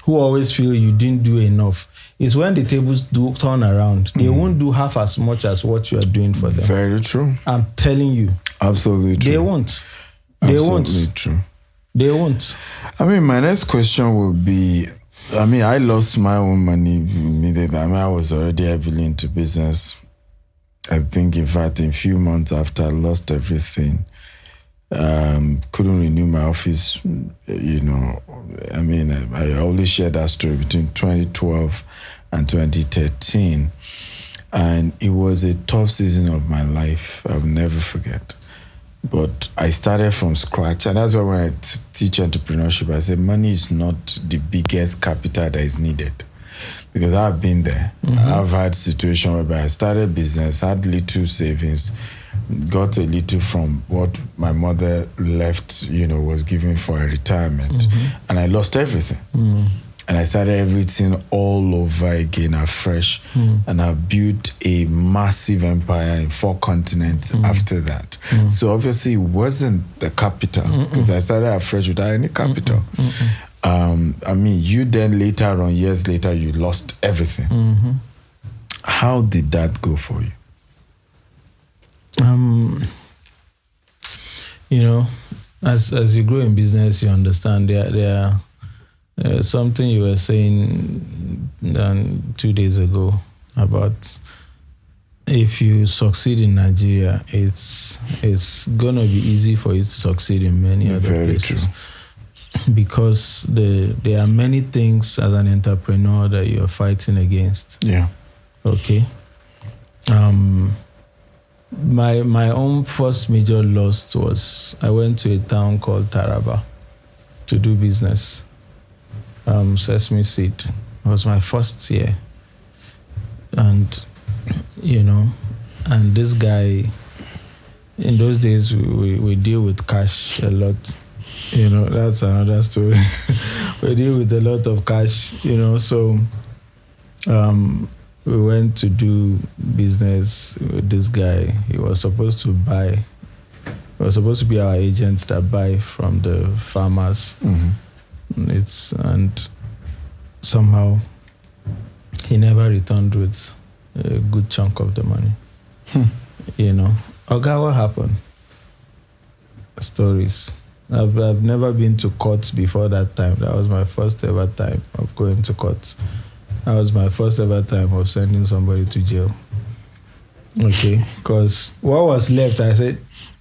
always feel you didn't do enough is when the tables do turn around, they won't do half as much as what you are doing for them. Very true. I'm telling you. Absolutely true. They won't. Absolutely true. They won't. I mean, my next question will be, I lost my own money immediately. I was already heavily into business. I think, in fact, in a few months after I lost everything, couldn't renew my office. I always share that story between 2012 and 2013. And it was a tough season of my life. I'll never forget. But I started from scratch. And that's why when I teach entrepreneurship, I say money is not the biggest capital that is needed. Because I've been there. I've had situations whereby I started business, had little savings, got a little from what my mother left, was given for a retirement. And I lost everything. And I started everything all over again afresh. And I built a massive empire in 4 continents after that. So obviously it wasn't the capital, because I started afresh without any capital. You then years later, you lost everything. How did that go for you? As you grow in business, you understand there something you were saying 2 days ago about if you succeed in Nigeria, it's gonna be easy for you to succeed in many other places. True. Because there are many things as an entrepreneur that you're fighting against. Yeah. Okay. My own first major loss was I went to a town called Taraba to do business. Sesame seed. It was my first year. And, and this guy, in those days, we deal with cash a lot. That's another story. We deal with a lot of cash, so we went to do business with this guy. He was supposed to be our agent that buy from the farmers. And somehow he never returned with a good chunk of the money. Oga, what happened? Stories. I've never been to court before that time. That was my first ever time of going to court. That was my first ever time of sending somebody to jail. Okay, because what was left, I said,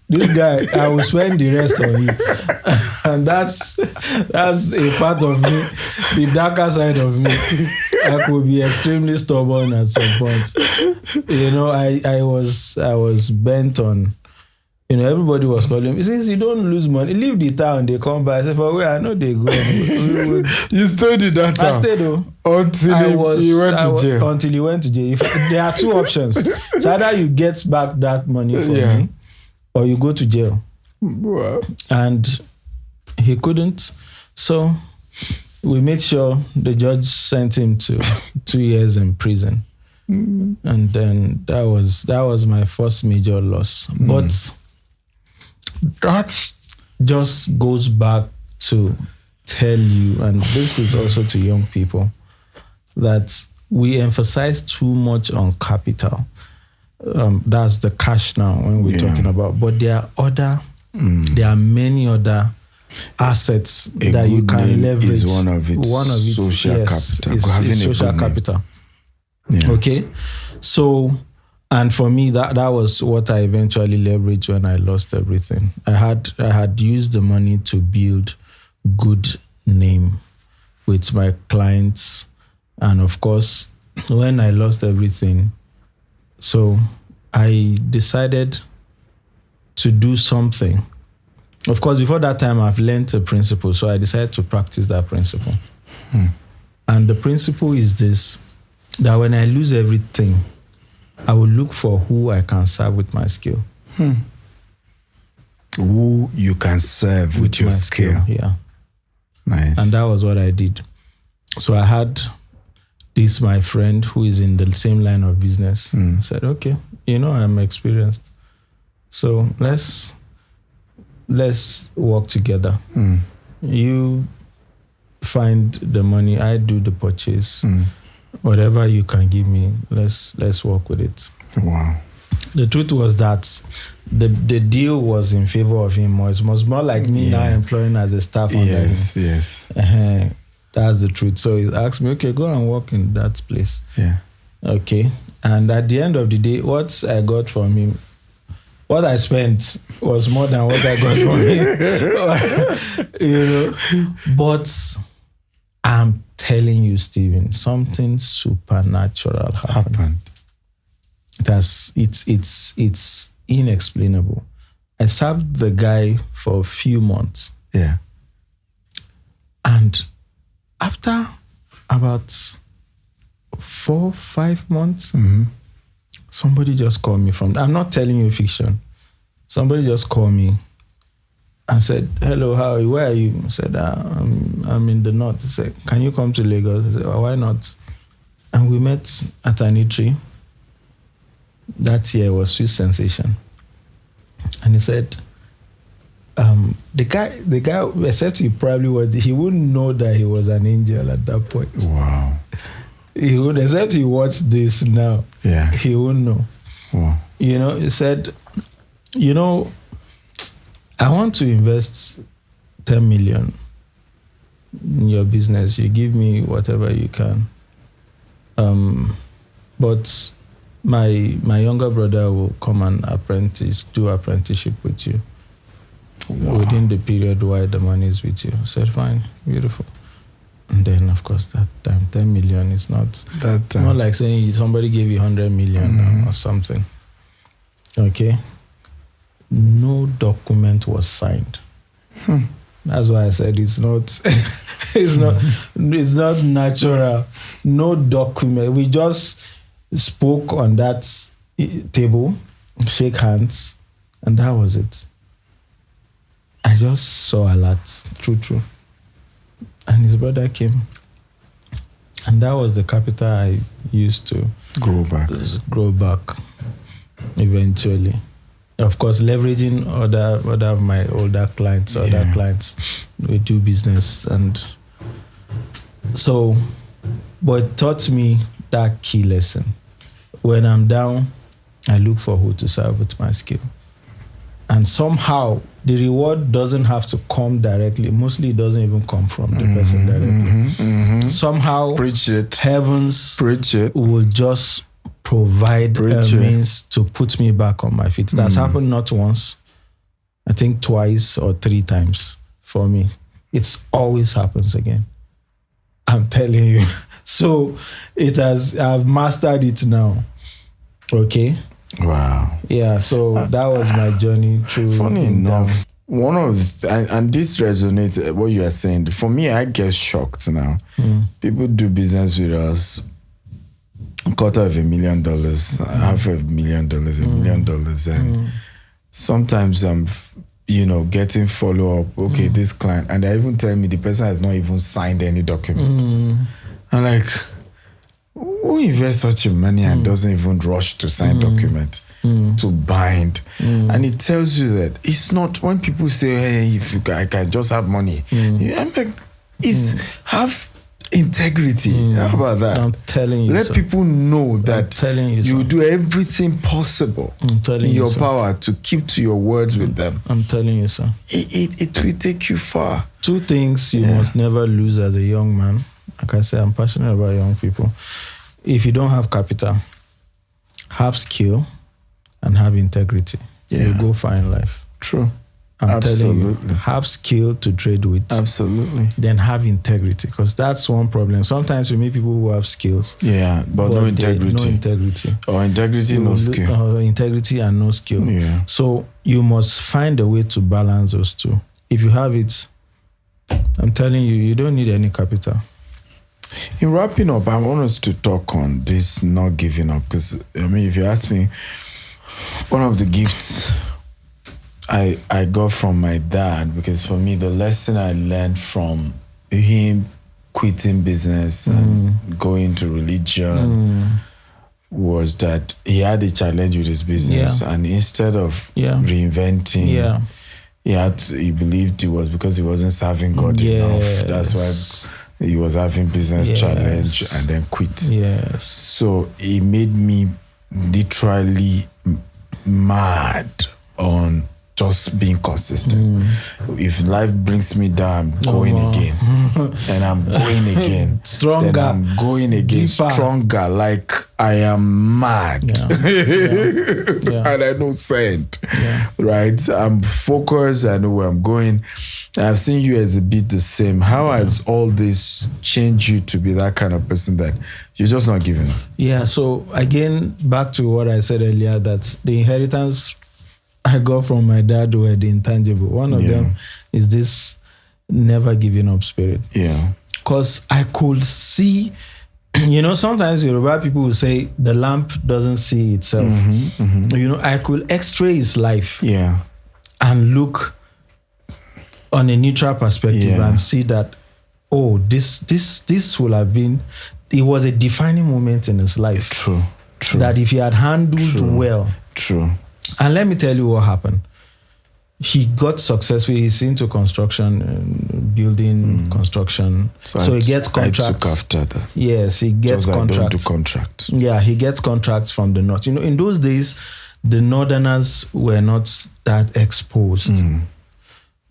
this guy, I will spend the rest on you. And that's a part of me, the darker side of me. I could be extremely stubborn at some point. I was bent on, everybody was calling me. Since you don't lose money, leave the town, they come back. I said, for where I know they go. You stayed in that town? I stayed though. Until he went to jail. Until he went to jail. There are 2 options. It's either you get back that money from me, or you go to jail. Wow. And he couldn't. So we made sure the judge sent him to 2 years in prison. And then that was my first major loss. But that just goes back to tell you, and this is also to young people, that we emphasize too much on capital. That's the cash now when we're talking about. But there are other There are many other assets that you can leverage. Is one of it. Social capital. Is social capital. Yeah. Okay. So, and for me, that was what I eventually leveraged when I lost everything. I had used the money to build good name with my clients. And of course, when I lost everything, so I decided to do something. Of course, before that time, I've learned a principle. So I decided to practice that principle. And the principle is this, that when I lose everything, I will look for who I can serve with my skill. Who you can serve with your skill. Yeah. Nice. And that was what I did. So I had this, my friend, who is in the same line of business. Said, okay, I'm experienced. So let's work together. You find the money, I do the purchase. Whatever you can give me, let's work with it. Wow. The truth was that the deal was in favor of him. It was more like me now employing as a staff under him. Yes. That's the truth. So he asked me, okay, go and work in that place. Yeah. Okay. And at the end of the day, what I got from him, what I spent was more than what I got from him. But I'm telling you, Stephen, something supernatural happened. It's inexplainable. I served the guy for a few months. Yeah. And after about 4-5 months, somebody just called me I'm not telling you fiction. Somebody just called me and said, hello, how are you? Where are you? I said, I'm in the north. He said, can you come to Lagos? I said, well, why not? And we met at an eatery. That year was Sweet Sensation. And he said, the guy, except he wouldn't know that he was an angel at that point. Wow. He would, except he watched this now. Yeah. He wouldn't know. Wow. He said, I want to invest 10 million in your business. You give me whatever you can. But my younger brother will come and do apprenticeship with you. Wow. Within the period while the money is with you. I said, fine, beautiful. And then, of course, that time, 10 million is not not like saying somebody gave you 100 million or something. Okay? No document was signed. That's why I said it's not natural. No document. We just spoke on that table, shake hands, and that was it. I just saw a lot, true. And his brother came. And that was the capital I used to grow back eventually. Of course, leveraging other of my older clients, clients, we do business. And so, but it taught me that key lesson. When I'm down, I look for who to serve with my skill. And somehow, the reward doesn't have to come directly. Mostly, it doesn't even come from the person directly. Somehow, heavens will just provide a means to put me back on my feet. That's happened not once, I think twice or 3 times for me. It always happens again. I'm telling you. So I've mastered it now. Okay? Wow. Yeah, so that was my journey through. Funny enough, one of and this resonates what you are saying. For me, I get shocked now. People do business with us, $250,000, $500,000, $1 million, and sometimes I'm, getting follow up. Okay, this client, and they even tell me the person has not even signed any document. I'm like, who invests such a money and doesn't even rush to sign document to bind? And it tells you that it's not when people say, hey, I can just have money. I'm like, Integrity. How about that? I'm telling you. Let people know that you do everything possible in your power to keep to your words with them. I'm telling you, sir. It will take you far. 2 things you must never lose as a young man. Like I say, I'm passionate about young people. If you don't have capital, have skill and have integrity. You go far in life. True. I'm telling you, have skill to trade with. Absolutely. Then have integrity, because that's one problem. Sometimes we meet people who have skills. But no integrity. No integrity. Or integrity, no skill. Or integrity and no skill. Yeah. So you must find a way to balance those two. If you have it, I'm telling you, you don't need any capital. In wrapping up, I want us to talk on this not giving up, because, if you ask me, one of the gifts I got from my dad, because for me, the lesson I learned from him quitting business and going to religion was that he had a challenge with his business, and instead of reinventing, he believed it was because he wasn't serving God enough. That's why he was having business challenge and then quit. So it made me literally mad on just being consistent. If life brings me down, I'm going again. And I'm going again. Stronger. Then I'm going again. Deeper. Stronger. Like I am mad. And I know sent. Right? I'm focused. I know where I'm going. I've seen you as a bit the same. How has all this changed you to be that kind of person that you're just not giving up? Yeah. So again, back to what I said earlier, that the inheritance I got from my dad were the intangible. One of them is this never giving up spirit. Because I could see, sometimes Yoruba people will say the lamp doesn't see itself. I could x-ray his life and look on a neutral perspective and see that, this will have been, it was a defining moment in his life. True. That if he had handled well. And let me tell you what happened. He got successful. He's into construction, building construction. So he gets contracts. I took after that. Yes, he gets contracts. I don't do contracts. Yeah, he gets contracts from the north. In those days, the northerners were not that exposed.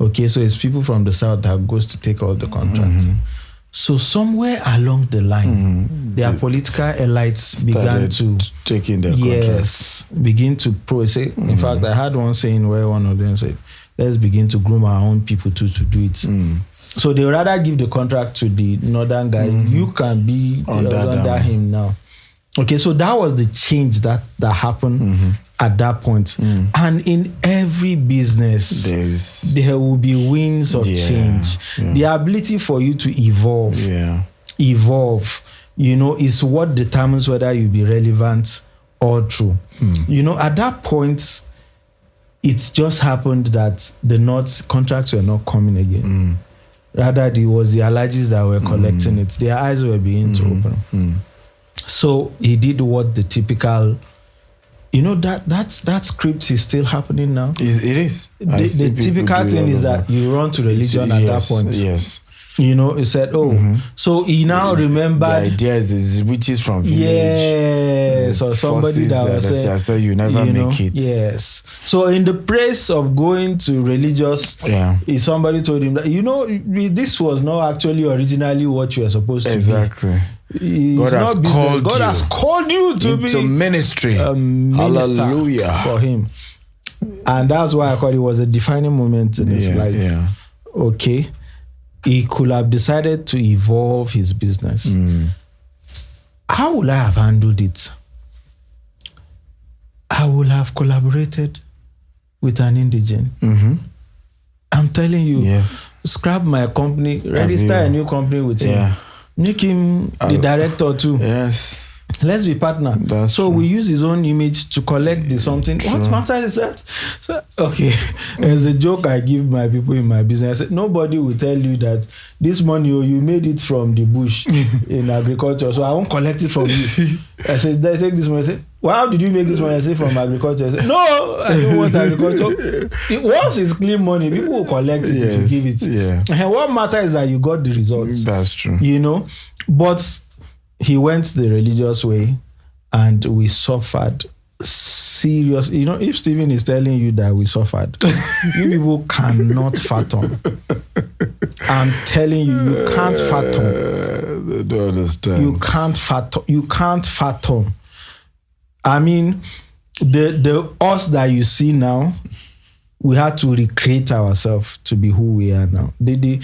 Okay, so it's people from the south that goes to take all the contracts. So somewhere along the line, their political elites began to taking their contracts. Begin to say. In fact, I had one saying where one of them said, "Let's begin to groom our own people to do it." So they rather give the contract to the northern guy. You can be under him now. Okay, so that was the change that happened at that point. And in every business, there will be winds of change. The ability for you to evolve, is what determines whether you'll be relevant or true. At that point, it just happened that the North contracts were not coming again. Rather, it was the allergies that were collecting it. Their eyes were beginning to open. So he did what the typical, that script is still happening now. It is. The typical thing is that you run to religion at that point. Yes. He said, so he now remembered. The idea is witches from village. Yes, or somebody that was saying, you never make it. Yes. So in the place of going to religious, somebody told him that, this was not actually originally what you were supposed to be. Exactly. God has called you to be ministry. Hallelujah. For him. And that's why I call it was a defining moment in his life. Okay. He could have decided to evolve his business. How would I have handled it? I would have collaborated with an indigene. I'm telling you, scrap my company, register a new company with him. Make him the director too. Yes. Let's be partner. That's so true. We use his own image to collect the something. True. What matters is that? So, okay. There's a joke I give my people in my business. I said, nobody will tell you that this money you made it from the bush in agriculture, so I won't collect it from you. I said, take this money. I said, well, how did you make this money? I say from agriculture. I say, no, I don't want agriculture. Once it's clean money, people will collect it if you give it. Yeah. And what matters is that you got the results. That's true. You know, but he went the religious way, and we suffered serious. You know, if Stephen is telling you that we suffered, you people cannot fathom. I'm telling you, you can't fathom. I don't understand. You can't fathom. You can't fathom. I mean, the us that you see now, we had to recreate ourselves to be who we are now. The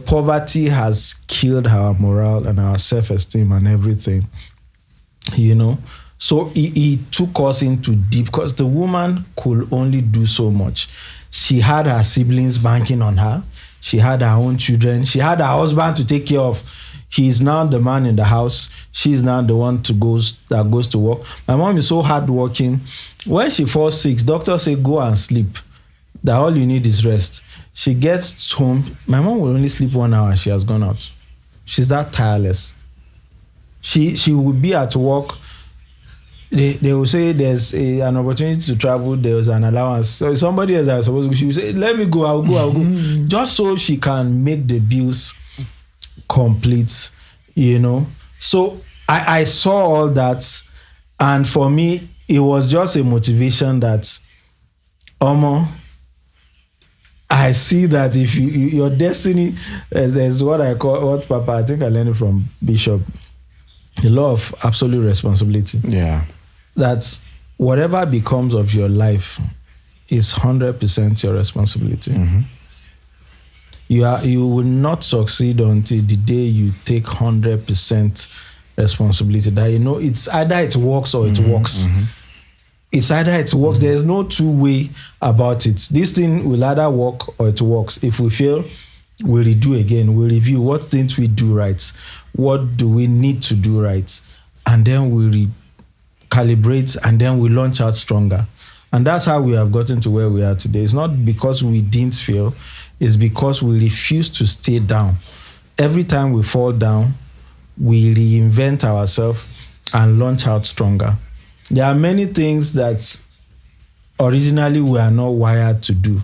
poverty has killed our morale and our self-esteem and everything, you know. So he took us into deep, because the woman could only do so much. She had her siblings banking on her. She had her own children. She had her husband to take care of. He's now the man in the house. She's now the one that goes to work. My mom is so hardworking. When she falls sick, doctors say go and sleep. That all you need is rest. She gets home. My mom will only sleep 1 hour. She has gone out. She's that tireless. She will be at work. They will say there's an opportunity to travel. There's an allowance. So somebody else is supposed to go. She will say, let me go. I'll go. Just so she can make the bills complete, you know. So I saw all that, and for me it was just a motivation that I see that if your destiny is what Papa, I think I learned it from Bishop, the law of absolute responsibility. Yeah, that whatever becomes of your life is 100% your responsibility. Mm-hmm. You will not succeed until the day you take 100% responsibility. That you know it's either it works or it works. Mm-hmm. It's either it works. Mm-hmm. There's no two way about it. This thing will either work or it works. If we fail, we'll redo again. We'll review what didn't we do right. What do we need to do right? And then we recalibrate, and then we launch out stronger. And that's how we have gotten to where we are today. It's not because we didn't fail. It's because we refuse to stay down. Every time we fall down, we reinvent ourselves and launch out stronger. There are many things that originally we are not wired to do,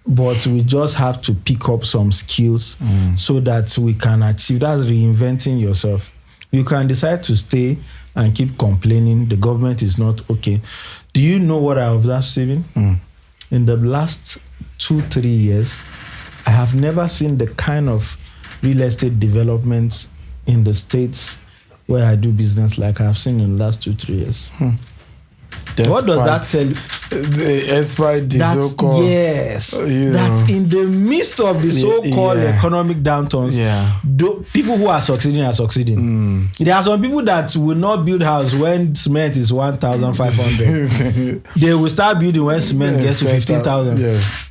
but we just have to pick up some skills so that we can achieve. That's reinventing yourself. You can decide to stay and keep complaining the government is not okay. Do you know what I observed, Stephen? In the last 2-3 years, I have never seen the kind of real estate developments in the States where I do business like I've seen in the last 2-3 years. What does that tell you? Despite the so-called... Yes. That's in the midst of the so-called economic downturns. People who are succeeding. There are some people that will not build house when cement is 1,500. They will start building when cement gets to 15,000. Yes.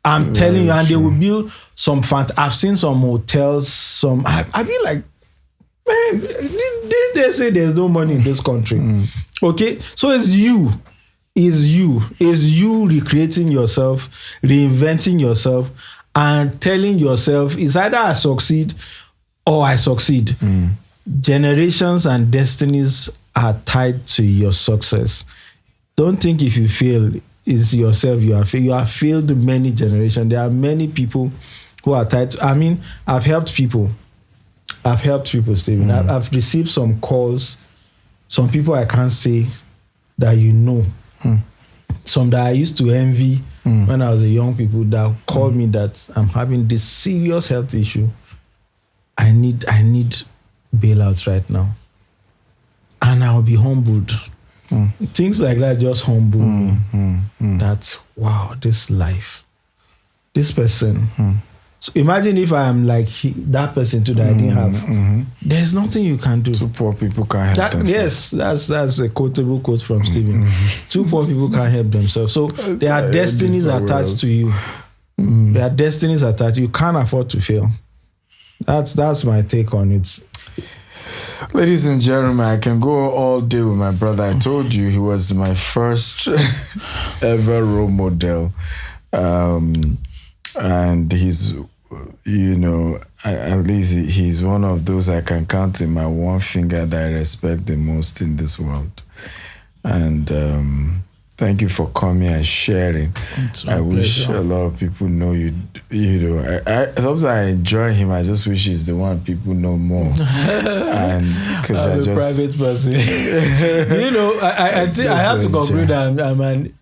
I'm telling you, and they will build some I've seen some hotels, I feel like, man, they say there's no money in this country. Okay, so it's you recreating yourself, reinventing yourself, and telling yourself it's either I succeed or I succeed. Generations and destinies are tied to your success. Don't think if you fail, it's yourself you have failed. You have failed many generations. There are many people who are tied to, I mean, I've helped people, Stephen. I've received some calls, some people I can't say that you know. Some that I used to envy when I was a young people that called me that I'm having this serious health issue. I need bailouts right now. And I'll be humbled. Things like that just humble me. That, wow, this life, this person. So imagine if I am like that person too that I didn't have. There's nothing you can do. Two poor people can't help themselves. Yes, that's a quotable quote from Stephen. Two poor people can't help themselves. So there are destinies attached to you. There are destinies attached. You can't afford to fail. That's my take on it. Ladies and gentlemen, I can go all day with my brother. I told you he was my first ever role model. And he's, at least he's one of those I can count in my one finger that I respect the most in this world. And thank you for coming and sharing. I wish a lot of people know you. You know, I sometimes I enjoy him. I just wish he's the one people know more. And because I'm a private person. You know, I think I have to conclude that I'm an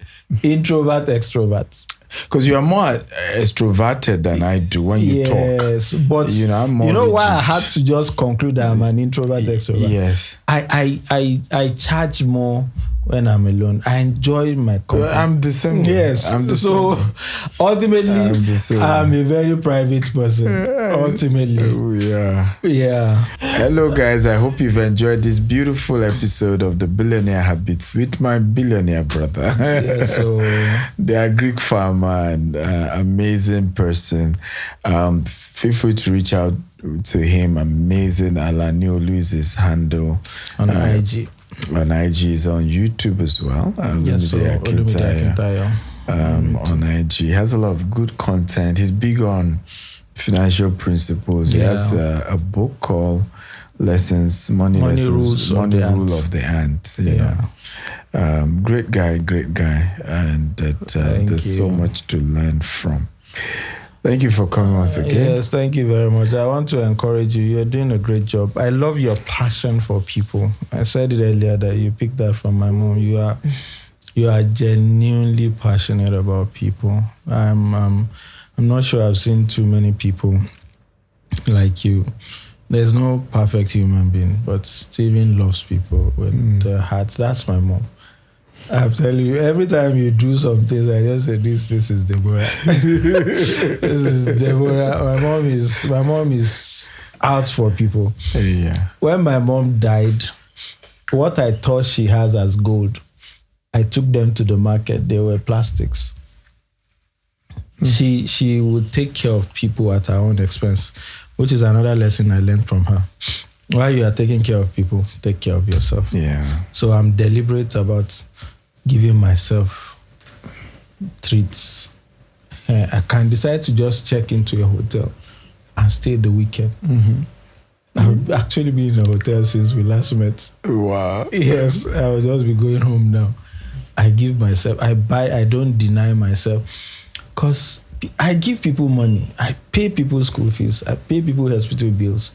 introvert extrovert. Because you are more extroverted than I do when you talk. Yes, but you know, I'm more you know rigid. why I had to just conclude that I'm an introvert extrovert? Yes. I charge more when I'm alone. I enjoy my company. I'm the same. Yes. I'm the so same. ultimately, I'm a very private person. Ultimately. Yeah. Hello, guys. I hope you've enjoyed this beautiful episode of the Billionaire Habits with my billionaire brother. Yeah, so they are Greek farmer and amazing person. Feel free to reach out to him. Amazing. Alaniolu is his handle on IG. On IG is on YouTube as well. Olumide Akintayo. On IG. He has a lot of good content. He's big on financial principles. He has a book called Money Rule of the Ant. You know. Great guy. And there's so much to learn from. Thank you for coming once again. Yes, thank you very much. I want to encourage you. You're doing a great job. I love your passion for people. I said it earlier that you picked that from my mom. You are genuinely passionate about people. I'm not sure I've seen too many people like you. There's no perfect human being, but Steven loves people with their hearts. That's my mom. I'm telling you, every time you do some things, I just say, this is Deborah. This is Deborah. My mom is out for people. Yeah. When my mom died, what I thought she has as gold, I took them to the market. They were plastics. She would take care of people at her own expense, which is another lesson I learned from her. While you are taking care of people, take care of yourself. Yeah. So I'm deliberate about giving myself treats. I can decide to just check into a hotel and stay the weekend. I've actually been in a hotel since we last met. Wow. Yes, I'll just be going home now. I give myself, I don't deny myself. Because I give people money. I pay people school fees. I pay people hospital bills.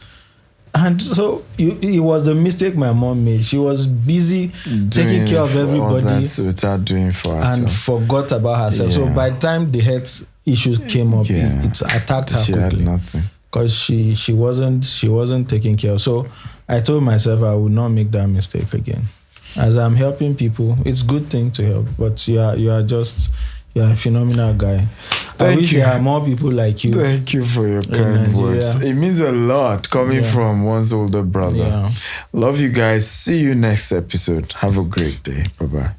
And so it was the mistake my mom made. She was busy taking care of everybody without doing for herself. And forgot about herself. So by the time the health issues came up, it attacked her quickly. Had nothing. Because she wasn't taking care of. So I told myself I would not make that mistake again. As I'm helping people, it's a good thing to help, but you're a phenomenal guy. I wish there are more people like you. Thank you for your kind words. It means a lot coming from one's older brother. Love you guys. See you next episode. Have a great day. Bye-bye.